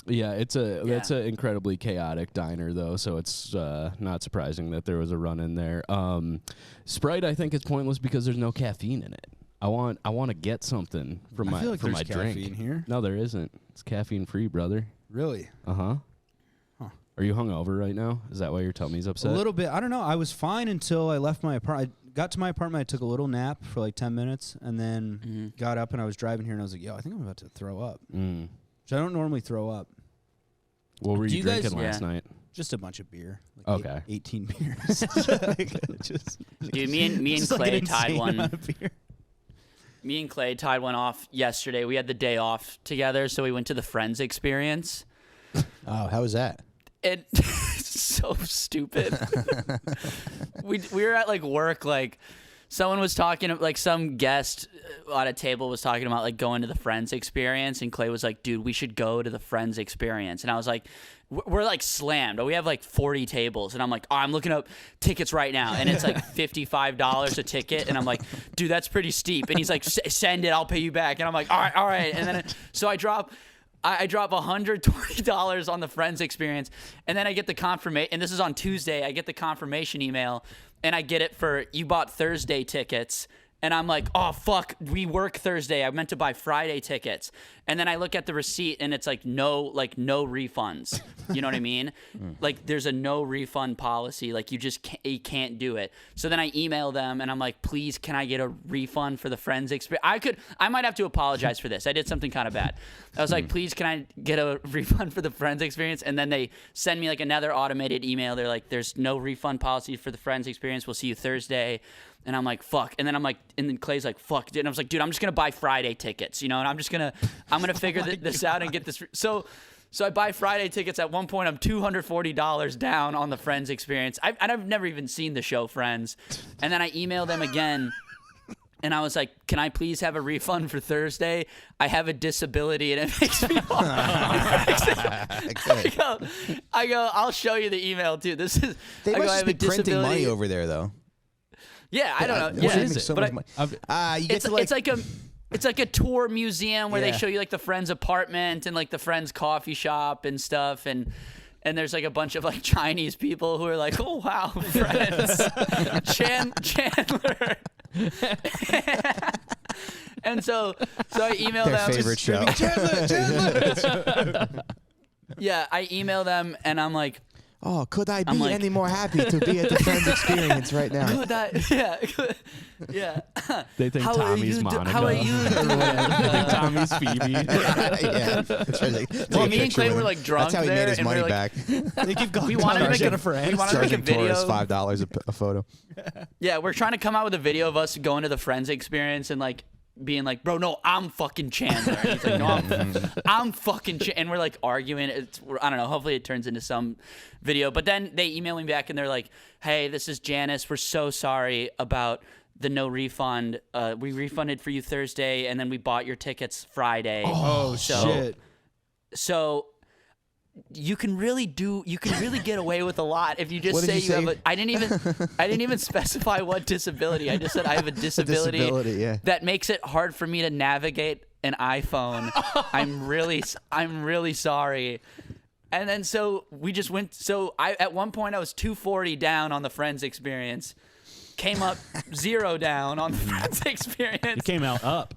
Yeah, it's an incredibly chaotic diner though, so it's not surprising that there was a run in there. Sprite, I think, is pointless because there's no caffeine in it. I want to get something from my feel like my there's drink. caffeine here. No, there isn't. It's caffeine free, brother. Really? Huh. Are you hungover right now? Is that why your tummy's upset? A little bit. I don't know. I was fine until I left my apartment. I got to my apartment. I took a little nap for like 10 minutes, and then got up and I was driving here, and I was like, yo, I think I'm about to throw up. Which I don't normally throw up. What were Do you you guys- drinking last night? Just a bunch of beer. Like Okay. 18 beers. Dude, me and just like Clay an tied insane one. amount of beer. Me and Clay tied one off yesterday. We had the day off together, so we went to the Friends experience. Oh, how was that? It's so stupid. we were at like work, like someone was talking, like some guest at a table was talking about like going to the Friends experience, and Clay was like, dude, we should go to the Friends experience. And I was like, we're like slammed. We have like 40 tables. And I'm like, oh, I'm looking up tickets right now. And it's like $55 a ticket. And I'm like, dude, that's pretty steep. And he's like, send it, I'll pay you back. And I'm like, all right. And then so I drop $120 on the Friends experience, and then I get the confirmation, and this is on Tuesday, I get the confirmation email, and I get it for, you bought Thursday tickets, and I'm like, oh, fuck, we work Thursday, I meant to buy Friday tickets, and then I look at the receipt, and it's like no refunds, you know what I mean? Like, there's a no refund policy, like, you can't do it. So then I email them, and I'm like, please, can I get a refund for the Friends experience? I might have to apologize for this, I did something kind of bad. I was like, please, can I get a refund for the Friends experience? And then they send me like another automated email. They're like, there's no refund policy for the Friends experience. We'll see you Thursday. And I'm like, fuck. And then I'm like, and then Clay's like, fuck. And I was like, dude, I'm just going to buy Friday tickets, you know, and I'm going to figure this out and get this. So I buy Friday tickets. At one point, I'm $240 down on the Friends experience. I've never even seen the show Friends. And then I email them again. And I was like, can I please have a refund for Thursday? I have a disability and it makes me I go, I'll show you the email too. This is They I go, I must have be a printing disability. money over there, though. Yeah, I don't know. What Yeah, is it? So but much money. You get to it's like a tour museum where they Yeah. show you like the Friends apartment and like the Friends coffee shop and stuff, and there's like a bunch of like Chinese people who are like, oh wow, Friends, Chandler. And so I email Their them. favorite show. Yeah, I email them and I'm like, Oh, could I be I'm like- any more happy to be at the Friends experience right now? could I? Yeah. They think How are Tommy's you Monica. how are you doing? They think Tommy's Phoebe. Yeah. That's right. Like, take Well, a me and picture Clay with were him. like drunk That's how he there, made his and money we're like, back. we wanted to make Jennifer we wanted to make a Charging tourists video. $5 a photo. Yeah, we're trying to come out with a video of us going to the Friends experience and like being like, bro, no, I'm fucking Chandler. And he's like, no, I'm fucking and we're like arguing. I don't know. Hopefully it turns into some video. But then they email me back and they're like, hey, this is Janice. We're so sorry about the no refund. We refunded for you Thursday and then we bought your tickets Friday. Oh, shit. So you can really get away with a lot if you just What did say you you have say? I didn't even specify what disability. I just said I have a disability, yeah. that makes it hard for me to navigate an iPhone. I'm really sorry. And then so we just went. So at one point I was 240 down on the Friends experience, came up 0 down on the Friends experience. It came out up.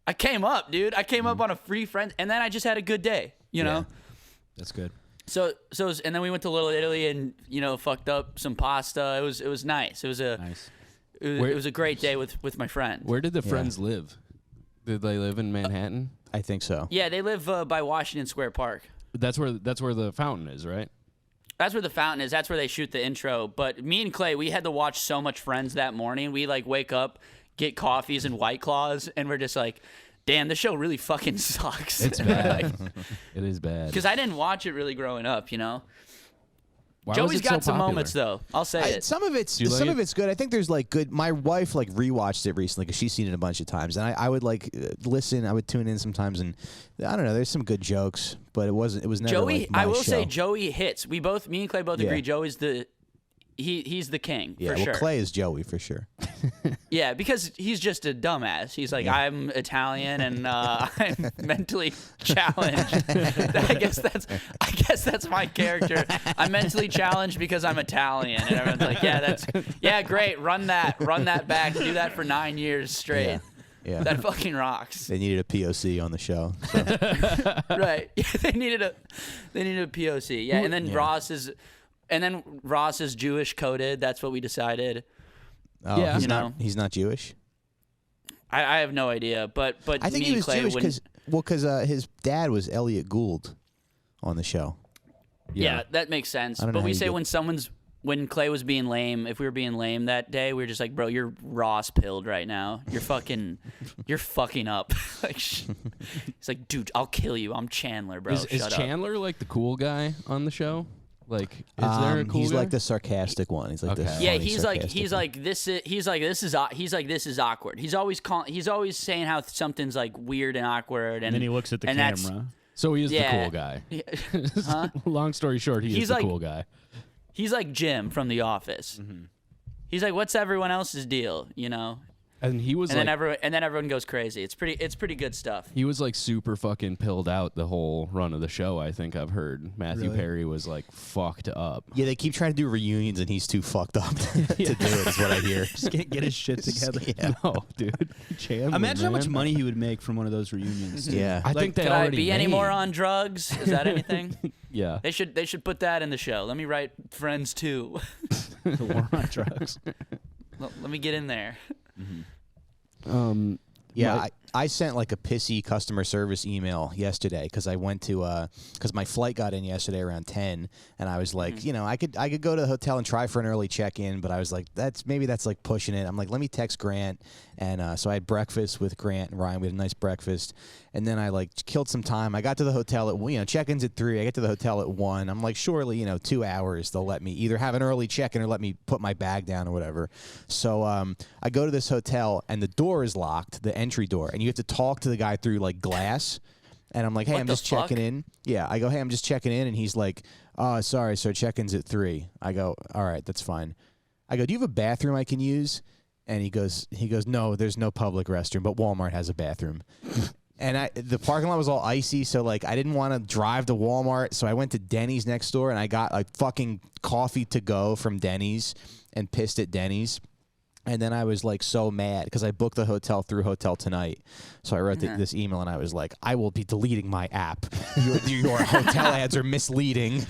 I came up, dude. I came up on a free Friends, and then I just had a good day. You know. That's good. So and then we went to Little Italy and fucked up some pasta. It was nice. It was Nice. it was a great day with my friend. Where did the Friends live? Did they live in Manhattan? I think so. Yeah, they live by Washington Square Park. That's where the fountain is, right? That's where the fountain is. That's where they shoot the intro. But me and Clay, we had to watch so much Friends that morning. We like wake up, get coffees and White Claws, and we're just like, damn, the show really fucking sucks. It's bad. It is bad. Because I didn't watch it really growing up, you know. Why was Joey's it so got some popular? moments though. I'll say it. Some of it's Do you like some it? of it's good. I think there's like good. My wife like rewatched it recently because she's seen it a bunch of times, and I would like listen. I would tune in sometimes, and I don't know. There's some good jokes, but it was never Joey, like my I will say show. Joey hits. Me and Clay both Yeah. agree. Joey's he's the king Yeah, for well, sure. Clay is Joey for sure. Yeah, because he's just a dumbass. He's like, I'm Italian and I'm mentally challenged. I guess that's my character. I'm mentally challenged because I'm Italian, and everyone's like, yeah, great. Run that back. Do that for 9 years straight. Yeah. That fucking rocks. They needed a POC on the show. So. Right. Yeah, they needed a POC. Yeah, and then Ross is Jewish coded. That's what we decided. Oh, Yeah. he's not Jewish. I have no idea, but I think me he and was Clay Jewish wouldn't- because his dad was Elliot Gould on the show. Yeah, that makes sense. I don't know But how we you say get- when Clay was being lame, if we were being lame that day, we were just like, bro, you're Ross pilled right now. You're fucking up. Like, he's like, dude, I'll kill you. I'm Chandler, bro. Is Shut up. Chandler like the cool guy on the show? Like, is there a cool he's guy? like the sarcastic one. He's like the Okay. funny, Yeah, he's like sarcastic this is awkward. He's always saying how something's like weird and awkward, And then he looks at the and that's- camera. So he is Yeah. the cool guy. Huh? Long story short, he's He's the like- cool guy. He's like Jim from The Office. Mm-hmm. He's like, what's everyone else's deal, you know? And he was And like, then everyone goes crazy. It's pretty good stuff. he was like super fucking pilled out the whole run of the show. I think I've heard Matthew Really? Perry was like fucked up. Yeah, they keep trying to do reunions, and he's too fucked up to do it. Is what I hear. Just can't get his shit together. Yeah. No, dude. Chandler, Imagine how much man. money he would make from one of those reunions. Yeah. I think they Could I already be any made. more on drugs? Is that anything? Yeah. They should put that in the show. Let me write Friends 2. The war on drugs. Let me get in there. Yeah, I sent like a pissy customer service email yesterday because I went to because my flight got in yesterday around 10, and I was like, you know, I could go to the hotel and try for an early check-in, but I was like, that's like pushing it. I'm like, let me text Grant, and so I had breakfast with Grant and Ryan. We had a nice breakfast, and then I like killed some time. I got to the hotel at check-in's at 3. I get to the hotel at 1. I'm like, surely 2 hours they'll let me either have an early check-in or let me put my bag down or whatever. So I go to this hotel and the door is locked, the entry door, and you have to talk to the guy through like glass. And I'm like, hey, What I'm the just checking fuck? in. Yeah, I go, hey, I'm just checking in, and he's like, oh, sorry, so check-in's at 3. I go, all right, that's fine. I go, do you have a bathroom I can use? And he goes, no, there's no public restroom, but Walmart has a bathroom. And the parking lot was all icy, so like I didn't want to drive to Walmart, so I went to Denny's next door, and I got like fucking coffee to go from Denny's and pissed at Denny's. And then I was like so mad because I booked the hotel through Hotel Tonight. So I wrote this email, and I was like, I will be deleting my app. Your hotel ads are misleading.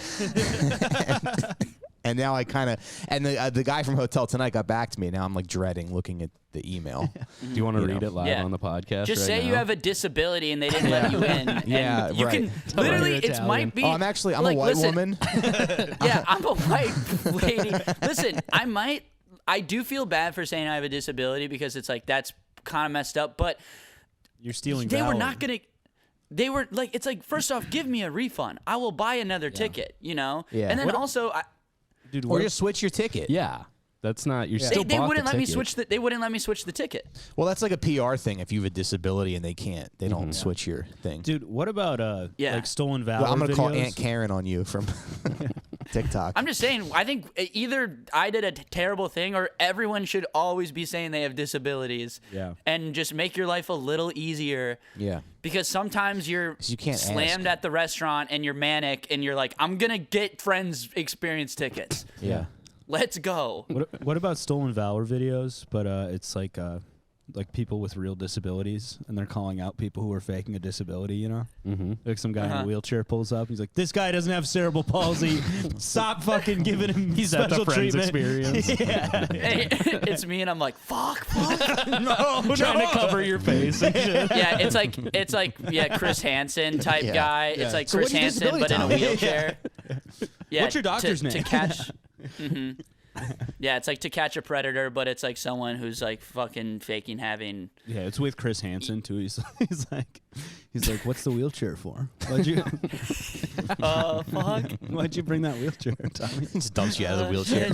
And now I kind of, and the guy from Hotel Tonight got back to me. Now I'm like dreading looking at the email. Do you want to read know. it live Yeah. on the podcast? Just right say now? you have a disability and they didn't let you in. And Yeah, you right. can literally. You're It Italian. might be. Oh, I'm a like, white listen, woman. Yeah, I'm a white lady. Listen, I do feel bad for saying I have a disability because it's like that's kind of messed up. But You're stealing they were valor. not gonna. They were like, it's like, first off, give me a refund. I will buy another ticket. Yeah. And then What- also, Dude, Or just switch your ticket. Yeah. That's not. You're still they bought wouldn't the let me ticket. switch the. They wouldn't let me switch the ticket. Well, that's like a PR thing. If you have a disability and they can't, they don't switch your thing. Dude, what about Yeah. like stolen valor Well, I'm gonna call videos? Aunt Karen on you from TikTok. I'm just saying. I think either I did a terrible thing, or everyone should always be saying they have disabilities. Yeah. And just make your life a little easier. Yeah. Because sometimes you're 'Cause you can't slammed ask. at the restaurant and you're manic and you're like, I'm gonna get friends experience tickets. Yeah. Let's go. What about stolen valor videos? But it's like people with real disabilities, and they're calling out people who are faking a disability. You know, like some guy in a wheelchair pulls up. He's like, "This guy doesn't have cerebral palsy. Stop fucking giving him He's at special the Friends treatment." experience. Yeah. Hey, it's me and I'm like, fuck. No, Trying to cover your face. And shit. Yeah, it's like Chris Hansen type Yeah. guy. It's like So Chris what's your Hansen, disability, but in a Tommy? wheelchair. Yeah, What's your doctor's to name? catch. Yeah, it's like To Catch a Predator, but it's like someone who's like fucking faking having. Yeah, it's with Chris Hansen too. He's like, what's the wheelchair for? Why'd you? Fuck. Why'd you bring that wheelchair, Tommy? Just dumps you out of the wheelchair.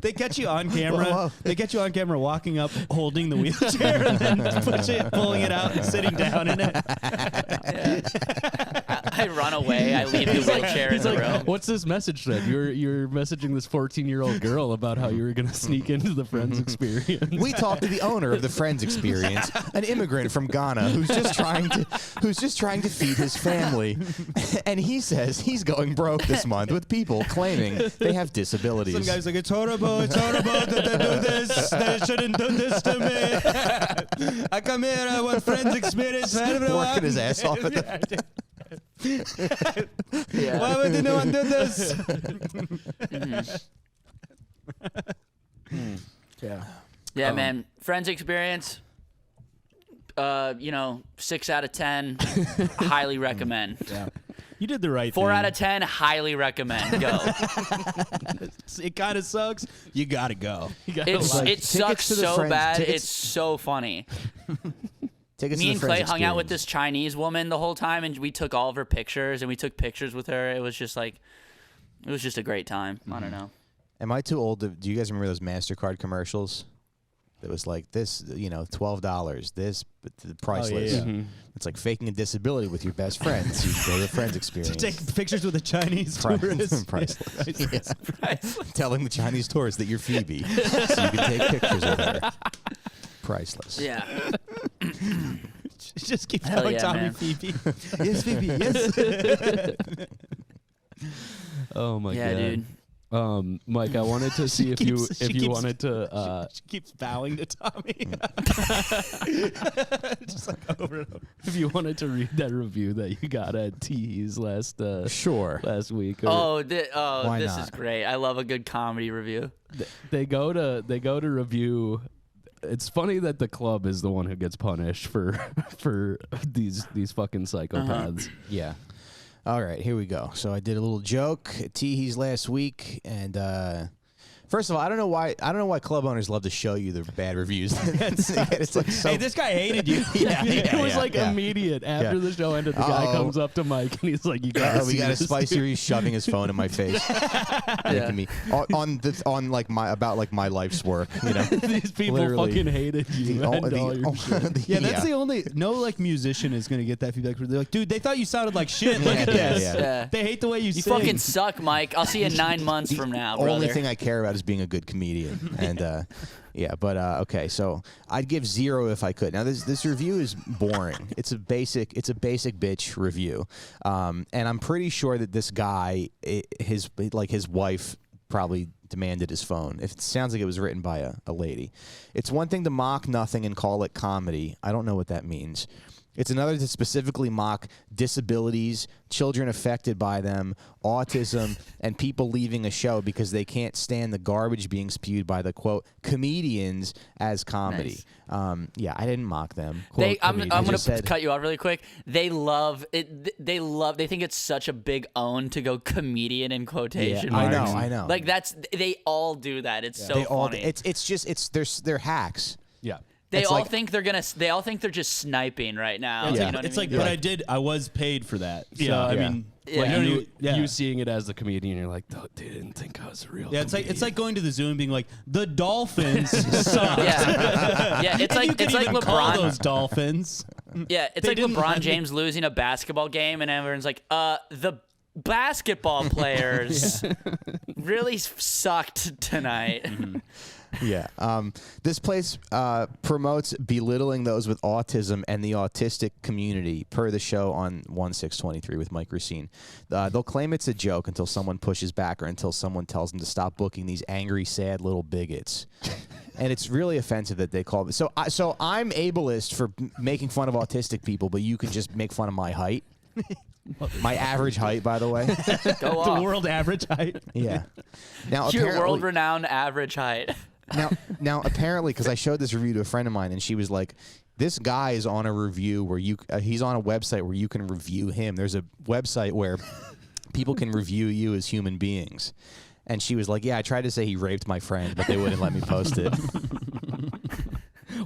They catch you on camera. Whoa. They catch you on camera walking up, holding the wheelchair, and then pulling it out and sitting down in it. I run away. I leave the wheelchair in the room. What's this message then? You're messaging this 14-year-old girl about how you were gonna sneak into the Friends experience. We talked to the owner of the Friends experience, an immigrant from Ghana who's just trying to feed his family, and he says he's going broke this month with people claiming they have disabilities. Some guy's like, it's horrible that they do this. They shouldn't do this to me. I come here, I want Friends experience for everyone. Working his ass off at the Yeah. Why would anyone do this? Yeah, man. Friends experience. 6 out of 10. Highly recommend. Yeah. You did the right 4 thing. out of 10. Highly recommend. Go. It kind of sucks. You gotta go. It sucks to the so Friends- bad. tickets- It's so funny. Tickets Me to and the Clay Friends hung out with experience. this Chinese woman the whole time, and we took all of her pictures, and we took pictures with her. It was just like, it was just a great time. I don't know. Am I too old? Do you guys remember those MasterCard commercials? It was like this, $12. This, but the priceless. yeah. Mm-hmm. It's like faking a disability with your best friends. You go to the Friends experience. Take pictures with a Chinese tourist. Priceless. Yes. Telling the Chinese tourist that you're Phoebe, so you can take pictures of her. Priceless. Yeah. Just keep Hell telling yeah, Tommy man. Phoebe. Yes, Phoebe. Yes. Oh my Yeah, god, dude. Mike, I wanted to see if you wanted to. She keeps bowing to Tommy. Just like over and over. If you wanted to read that review that you got at T's last Sure. last week. Oh, Why this not? is great. I love a good comedy review. They go to review. It's funny that the club is the one who gets punished for these fucking psychopaths. Yeah. All right, here we go. So I did a little joke at Teehee's last week, and first of all, I don't know why club owners love to show you the bad reviews. It's like so. Hey, this guy hated you. It was yeah, like yeah. immediate after Yeah. the show ended. The guy comes up to Mike and he's like, "You got we got a spicy. He's shoving his phone in my face, making me on like my life's work. These people Literally. fucking hated you. and all your shit. Yeah, that's the only musician is gonna get that feedback. They're like, dude, they thought you sounded like shit. Look at this. Yeah. They hate the way you You sing. fucking suck, Mike. I'll see you 9 months from now, brother. only thing I care about is being a good comedian, and okay. So I'd give 0 if I could. Now this review is boring. It's a basic bitch review, and I'm pretty sure that this guy, his wife probably demanded his phone. It sounds like it was written by a lady. It's one thing to mock nothing and call it comedy. I don't know what that means. It's another to specifically mock disabilities, children affected by them, autism, and people leaving a show because they can't stand the garbage being spewed by the, quote, comedians as comedy. Nice. I didn't mock them. I'm I going just to said- cut you off really quick. They love it. They think it's such a big own to go comedian in quotation I marks. know. Like they all do that. It's so They all, funny. they're hacks. Yeah. They it's all like- think they all think they're just sniping right now. It's You like, know what it's I like, mean? but I was paid for that. So, Yeah. I Yeah. mean, Yeah. like, You seeing it as the comedian, you're like, they didn't think I was a real. Yeah, comedian. it's like going to the zoo and being like, the Dolphins suck. Yeah, it's And you like can it's like even call LeBron. those Dolphins. Yeah, it's They like didn't LeBron let me- James losing a basketball game, and everyone's like, the basketball players really sucked tonight. Yeah. This place promotes belittling those with autism and the autistic community, per the show on 1/6/23 with Mike Recine. They'll claim it's a joke until someone pushes back or until someone tells them to stop booking these angry, sad little bigots. And it's really offensive that they call it. So I'm ableist for making fun of autistic people, but you can just make fun of my height. My average height, by the way. Go The off. world average height. Yeah. Now, Your apparently- world-renowned average height. Now, apparently, because I showed this review to a friend of mine, and she was like, "This guy is on a review where he's on a website where you can review him. There's a website where people can review you as human beings." And she was like, yeah, I tried to say he raped my friend, but they wouldn't let me post it.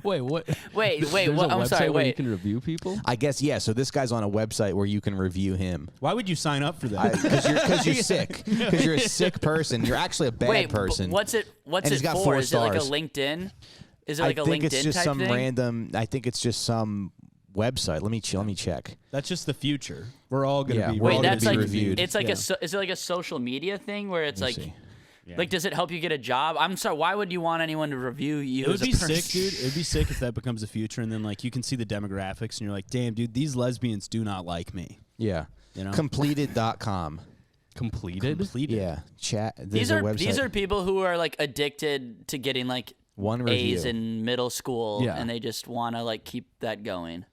Wait, what? Wait, There's what? a I'm website sorry, where you wait. can review people? I guess, yeah. So this guy's on a website where you can review him. Why would you sign up for that? Because you're sick. Because you're a sick person. You're actually a bad Wait, person. what's it And he's got for? 4 Is it like a stars. LinkedIn? Is it like a I think LinkedIn it's just type some thing? random. I think it's just some website. Let me check. That's just the future. We're all gonna Yeah, be. we're Wait, all that's gonna be like reviewed. it's like Yeah. is it like a social media thing where it's Let like me see. like does it help you get a job? I'm sorry, why would you want anyone to review you It would as a be person? sick, dude. It would be sick if that becomes the future, and then like you can see the demographics, and you're like, damn, dude, these lesbians do not like me. Yeah. You know? Completed.com. Completed? Yeah. Chat. These There's a are website. these are people who are like addicted to getting like one review. A's in middle school, Yeah. and they just want to like keep that going.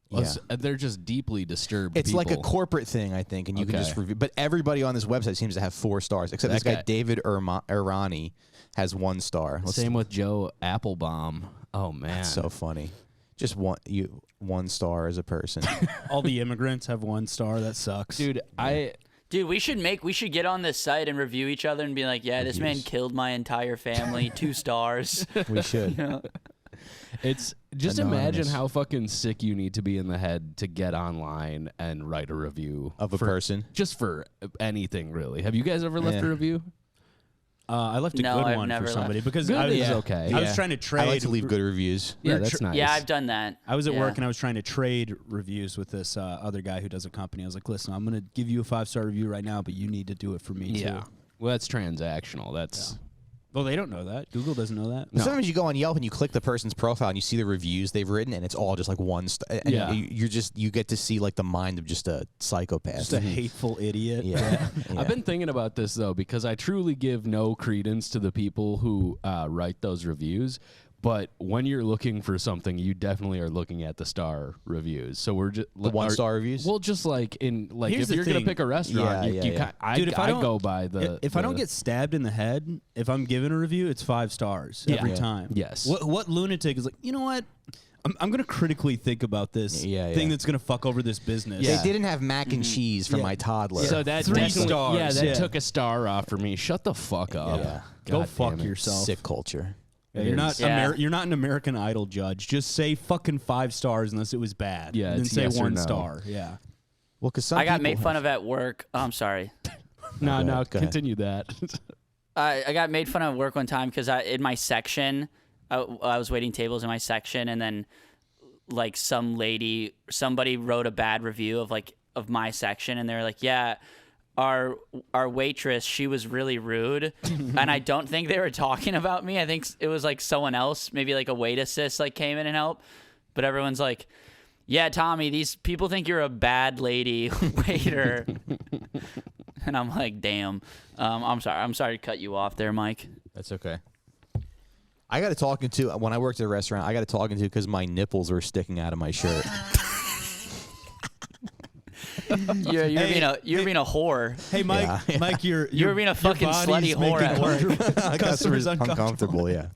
Well, Yeah. they're just deeply disturbed It's people. like a corporate thing, I think, and you can Okay. just review. But everybody on this website seems to have 4 stars, except That this guy guy- David Irani has 1 star. Same with Joe Applebaum. Oh, man. That's so funny. Just 1 star as a person. All the immigrants have 1 star. That sucks, Dude, Dude, we should get on this site and review each other and be like, yeah, this man Reviews. killed my entire family, 2 stars. We should. You know? It's just imagine Anonymous. how fucking sick you need to be in the head to get online and write a review Of a for- person? just for anything really. Have you guys ever left Yeah. a review? I left a No, good I've one never for left. somebody because Good I was is okay. I was trying to trade. I like to leave good reviews. Yeah, We're that's tr- nice. Yeah, I've done that. I was at Yeah. work and I was trying to trade reviews with this other guy who does a company. I was like, listen, I'm going to give you a 5-star review right now, but you need to do it for me Yeah. too. Well, that's transactional. That's Well, they don't know that. Google doesn't know that. No. Sometimes you go on Yelp and you click the person's profile and you see the reviews they've written, and it's all just like 1 star. And Yeah. you get to see like the mind of just a psychopath. Just a hateful idiot. yeah. Yeah. I've been thinking about this though because I truly give no credence to the people who write those reviews. But when you're looking for something, you definitely are looking at the star reviews. So we're just The 1-star reviews? Well, just like in like Here's if the you're gonna thing. pick a restaurant, Yeah, you yeah. Dude, Dude, I go by the. If I don't get stabbed in the head, if I'm giving a review, it's 5 stars every Yeah. time. Yes. What lunatic is like, you know what? I'm going to critically think about this Yeah, thing yeah. that's going to fuck over this business. They didn't have mac and cheese for Yeah. my toddler. so that 3 definitely- stars. Yeah, that Yeah. took a star off for me. Shut the fuck up. Yeah. Go God fuck damn it. yourself. Sick culture. Yeah, It you're not is. Yeah. you're not an American Idol judge. Just say fucking 5 stars unless it was bad. Yeah, and then it's say yes or 1 no. star. Yeah. Well, because some I got people made fun have- of at work. Oh, I'm sorry. No, Go no, ahead, go ahead. continue that. I got made fun of at work one time because in my section, I was waiting tables in my section, and then like somebody wrote a bad review of my section, and they're like, yeah, our waitress, she was really rude. And I don't think they were talking about me. I think it was like someone else, maybe like a wait assist like came in and helped. But everyone's like, yeah, Tommy, these people think you're a bad lady waiter. And I'm like, damn. I'm sorry to cut you off there, Mike. That's okay. I got a talking to when I worked at a restaurant. I got a talking to because my nipples were sticking out of my shirt. You're being a whore. Hey, Mike. Yeah. Mike, you're being a fucking body's slutty whore making at work. customers Customers uncomfortable. uncomfortable. Yeah.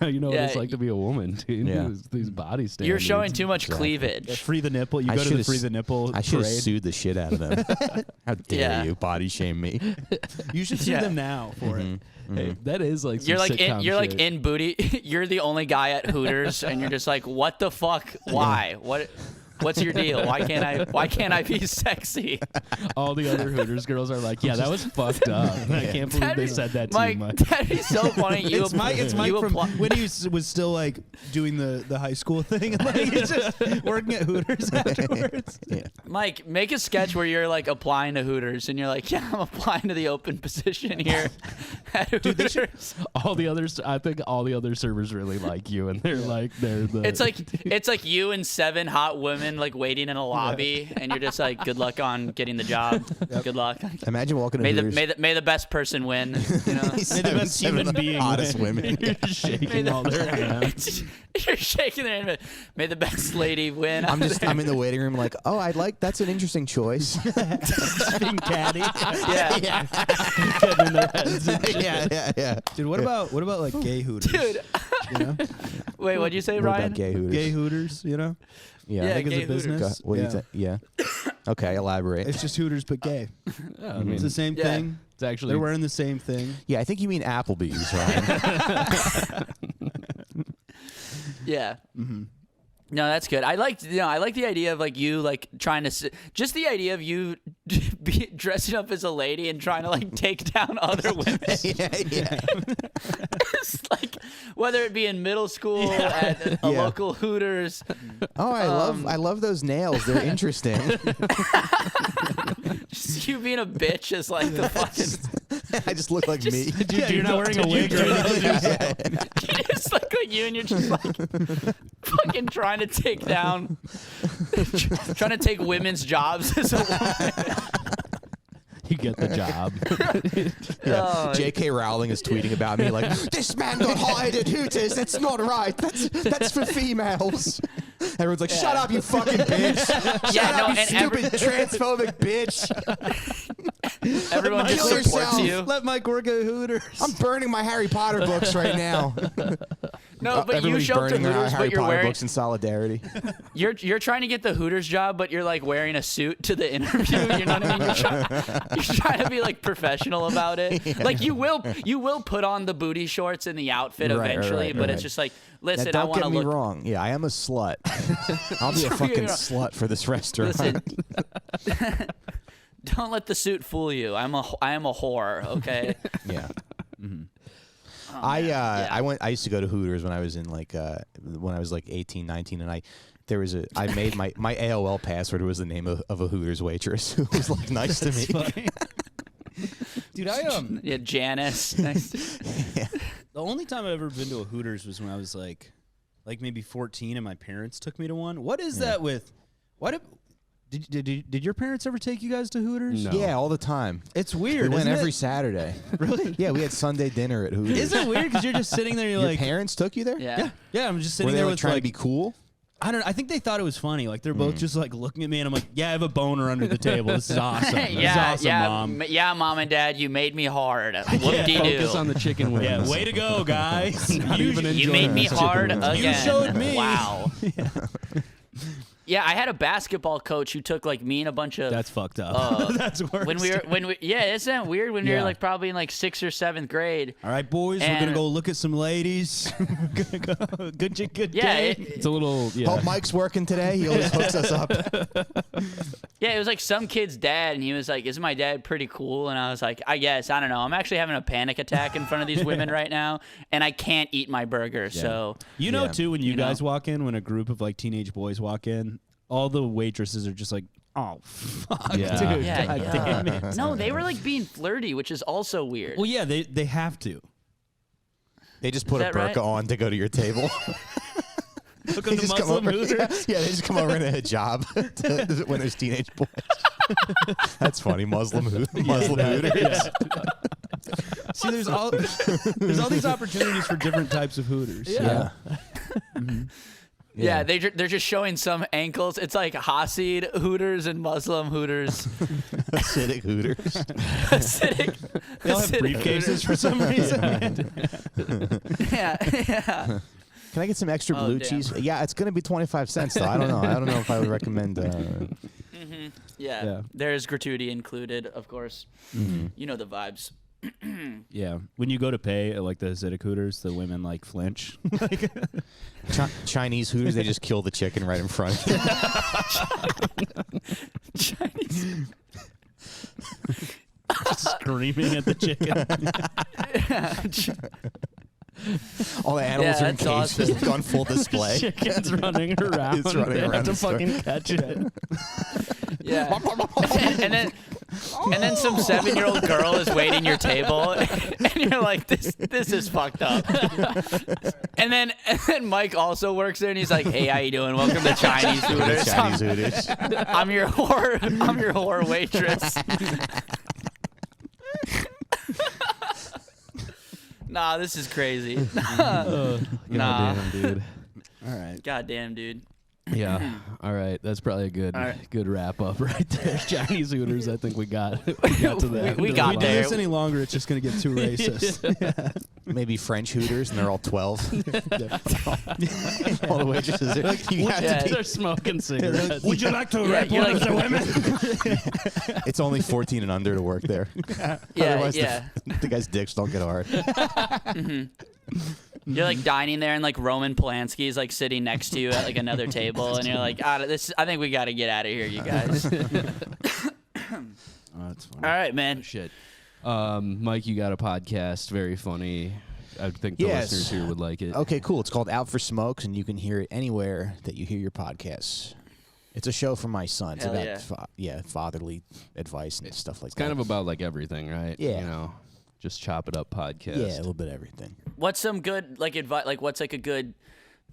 Now you know what Yeah, it's like to be a woman, dude. Yeah. These body standards. You're showing too much Exactly. cleavage. Free the nipple. You I go to the should've free s- the nipple I should have parade. sued the shit out of them. How dare Yeah. you body shame me? You should sue Yeah. them now for it. Hey, that is like some You're like sitcom shit. in booty. You're the only guy at Hooters, and you're just like, what the fuck? Why? What's your deal? Why can't I be sexy? All the other Hooters girls are like, yeah, that was fucked up. I can't believe That'd they be- said that to Mike, you, Mike. that'd be so funny. It's Mike you from apply- when he was still like doing the high school thing and like he's just working at Hooters afterwards. Mike, make a sketch where you're like applying to Hooters, and you're like, yeah, I'm applying to the open position here at Hooters. All the others, I think all the other servers really like you, and they're they're the. It's like you and 7 hot women like waiting in a lobby, and you're just like, good luck on getting the job. Good luck. Imagine walking to May Hooters. the best person win. You know. May the best human of the being hottest win. women. You're just shaking all their hands. You're shaking their hand. May the best lady win. I'm in the waiting room like, oh, that's an interesting choice. Just being catty. yeah. Getting in their heads. yeah. Dude, what about like gay Hooters? Dude. You know? Wait, what'd you say, What Ryan? about gay Hooters? Gay Hooters, you know? Yeah. Yeah, Big as gay a Hooters. business. What do you Yeah. think? Yeah. Okay, elaborate. It's just Hooters but gay. Yeah, I mean, It's the same Yeah. thing. it's actually They're wearing the same thing. Yeah, I think you mean Applebee's, right? Yeah. No, that's good. I like the idea of like you like trying to just the idea of you dressing up as a lady and trying to like take down other women. yeah. It's like whether it be in middle school at a local Hooters. Oh, I love those nails. They're interesting. Just you being a bitch is like the fucking. I just look like me. Dude, you're not wearing a wig or anything. You just look like you, and you're just like fucking trying to take down, trying to take women's jobs as a woman. you get the job. Oh, J.K. Rowling is tweeting about me like, this man got hired at Hooters. That's not right. That's for females. Everyone's like, shut up, you fucking bitch. Shut up, you stupid transphobic bitch. everyone just Kill supports yourself. you. Let Mike work at Hooters. I'm burning my Harry Potter books right now. No, but you Everybody's show up to burning their Hooters, Harry but you're Potter wearing books in solidarity. you're trying to get the Hooters job, but you're like wearing a suit to the interview. You know what I mean? You're trying to be like professional about it. Yeah. Like you will put on the booty shorts and the outfit eventually, but it's just like, listen, Now, I don't want get to me look. wrong. Yeah, I am a slut. I'll be a fucking slut for this restaurant. Listen, don't let the suit fool you. I am a whore. Okay. Yeah. Oh, I used to go to Hooters when I was in like 18, 19, and I made my AOL password was the name of a Hooters waitress who was like nice to me. Dude, I Janice. Nice. Yeah. the only time I've ever been to a Hooters was when I was like maybe 14 and my parents took me to one. What is that with Did your parents ever take you guys to Hooters? No. Yeah, all the time. It's weird. We went isn't every it? Saturday. Really? Yeah, we had Sunday dinner at Hooters. Is it weird because you're just sitting there? You're Your like, parents took you there? Yeah. yeah. I'm just Were sitting they there like with trying like to be cool? I don't know. I think they thought it was funny. Like they're both just like looking at me, and I'm like, yeah, I have a boner under the table. This is awesome. This is awesome, Mom. Yeah, Mom and Dad, you made me hard. Whoop-de-doo. Focus on the chicken wings. Yeah, way to go, guys. You made me hard again. You showed me. Wow. Yeah, I had a basketball coach who took like me and a bunch of. That's fucked up. That's worse. When we isn't that weird when you're like probably in like 6th or 7th grade? All right, boys, we're gonna go look at some ladies. Good Yeah, day. It's a little. Yeah. Oh, Mike's working today. He always hooks us up. Yeah, it was like some kid's dad, and he was like, "Isn't my dad pretty cool?" And I was like, "I guess I don't know. I'm actually having a panic attack in front of these women right now, and I can't eat my burger." So You know, Yeah. too, when you know? guys walk in, when a group of like teenage boys walk in, all the waitresses are just like, "Oh, fuck, Yeah. dude, yeah, God damn it." no, they were like being flirty, which is also weird. Well, yeah, they have to. They just put a that right? burqa on to go to your table. Look They on the just come Muslim over, Hooters. yeah, they just come over in a hijab when there's teenage boys. That's funny. Muslim Hooters. See, there's all these opportunities for different types of Hooters. Yeah. Yeah, they're just showing some ankles. It's like Hasid Hooters and Muslim Hooters. Acidic Hooters. Acidic. They all have acidic briefcases for some reason. Yeah. Can I get some extra Oh, blue damn. cheese? Yeah, it's gonna be 25 cents though. I don't know if I would recommend. Yeah. There's gratuity included, of course. You know the vibes. Yeah, when you go to pay at like the Hasidic Hooters, the women like flinch. Like, Chinese Hooters, they just kill the chicken right in front of you. Chinese. screaming at the chicken. All the animals are in that's cages awesome. on full display. Chicken's running around. It's running They have around to the store. fucking catch it. Yeah. and then some 7-year-old girl is waiting your table, and you're like, this is fucked up. and then Mike also works there, and he's like, hey, how you doing? Welcome to Chinese Hooters. Chinese Hooters. I'm your whore waitress. Nah, this is crazy. Nah. Damn, dude. All right. Goddamn, dude. Yeah. All right. That's probably a good wrap up right there. Chinese Hooters. I think we got to that. We If got we do there. this any longer, it's just going to get too racist. Maybe French Hooters, and they're all 12. All the waitresses are, you have to be, They're smoking cigarettes. Would you like to rep one of the women? it's only 14 and under to work there. Yeah, Otherwise, yeah. the guy's dicks don't get hard. You're like dining there, and like Roman Polanski is like sitting next to you at like another table, and you're like, this. I think we got to get out of here, you guys. Oh, that's funny. All right, man. Shit. Mike, you got a podcast. Very funny. I think the Yes. listeners here would like it. Okay, cool. It's called Out for Smokes, and you can hear it anywhere that you hear your podcasts. It's a show for my son. It's Hell about fatherly advice and stuff like It's that. kind of about like everything, right? Yeah. You know, just chop it up podcast. yeah, a little bit of everything. What's some good like advice? Like, what's like a good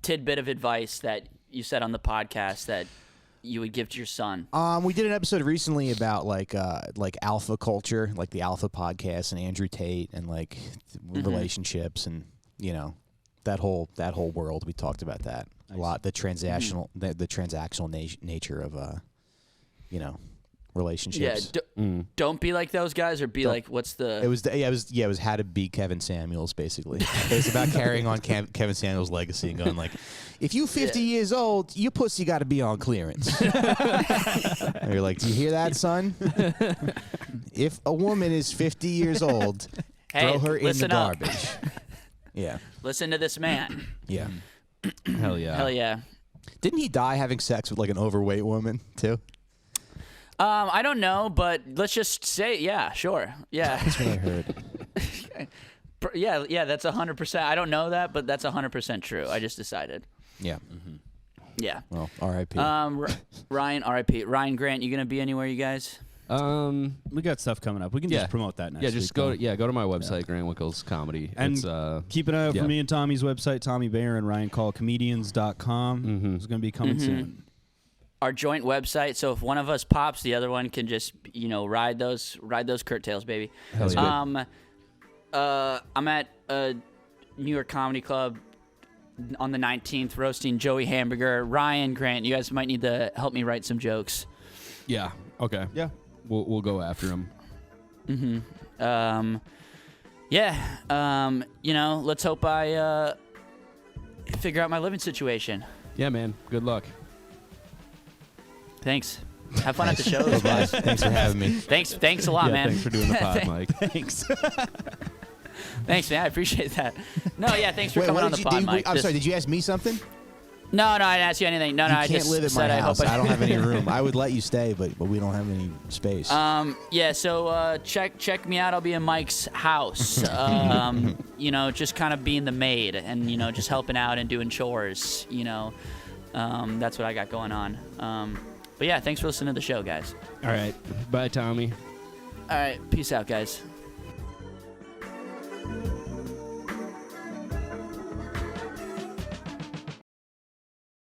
tidbit of advice that you said on the podcast that you would give to your son? We did an episode recently about like alpha culture, like the Alpha podcast and Andrew Tate and like relationships and that whole world. We talked about that a lot. The transactional the transactional nature of relationships. Yeah, don't be like those guys, or be like, what's the? It was how to beat Kevin Samuels, basically. It was about carrying on Kevin Samuels' legacy and going like, if you 50 years old, your pussy got to be on clearance. And you're like, do you hear that, son? If a woman is 50 years old, Hey, throw her in the listen up. garbage. Yeah, Listen to this man. yeah. Hell yeah. Hell yeah. Didn't he die having sex with like an overweight woman too? I don't know, but let's just say, yeah, sure, yeah. That's what I heard. Yeah, that's 100%. I don't know that, but that's 100% true. I just decided. Yeah. Yeah. Well, R.I.P. Ryan, R.I.P. Ryan Grant, you gonna be anywhere, you guys? We got stuff coming up. We can Yeah. just promote that next Yeah, week. just go. though. Go to my website, Grant Wickles Comedy. And It's keep an eye out yeah. for me and Tommy's website, Tommy Bayer and RyanCallComedians.com. It's going to be coming soon. Our joint website. So if one of us pops, the other one can just ride those curtails, baby. Hell yeah. I'm at a New York Comedy Club on the 19th, roasting Joey Hamburger. Ryan Grant, you guys might need to help me write some jokes. Yeah. Okay. Yeah. We'll go after him. Let's hope I figure out my living situation. Yeah, man. Good luck. Thanks. Have fun at the shows, guys. Thanks for having me. Thanks a lot, man. Thanks for doing the pod, Mike. Thanks. Thanks, man. I appreciate that. No, yeah, thanks for Wait, coming what on did the you pod, do? Mike. I'm sorry. Did you ask me something? No, I didn't ask you anything. No, You I can't just live at said my I house. hope I don't have any room. I would let you stay, but we don't have any space. So check me out. I'll be in Mike's house. Just kind of being the maid and just helping out and doing chores. That's what I got going on. But yeah, thanks for listening to the show, guys. All right. Bye, Tommy. All right, peace out, guys.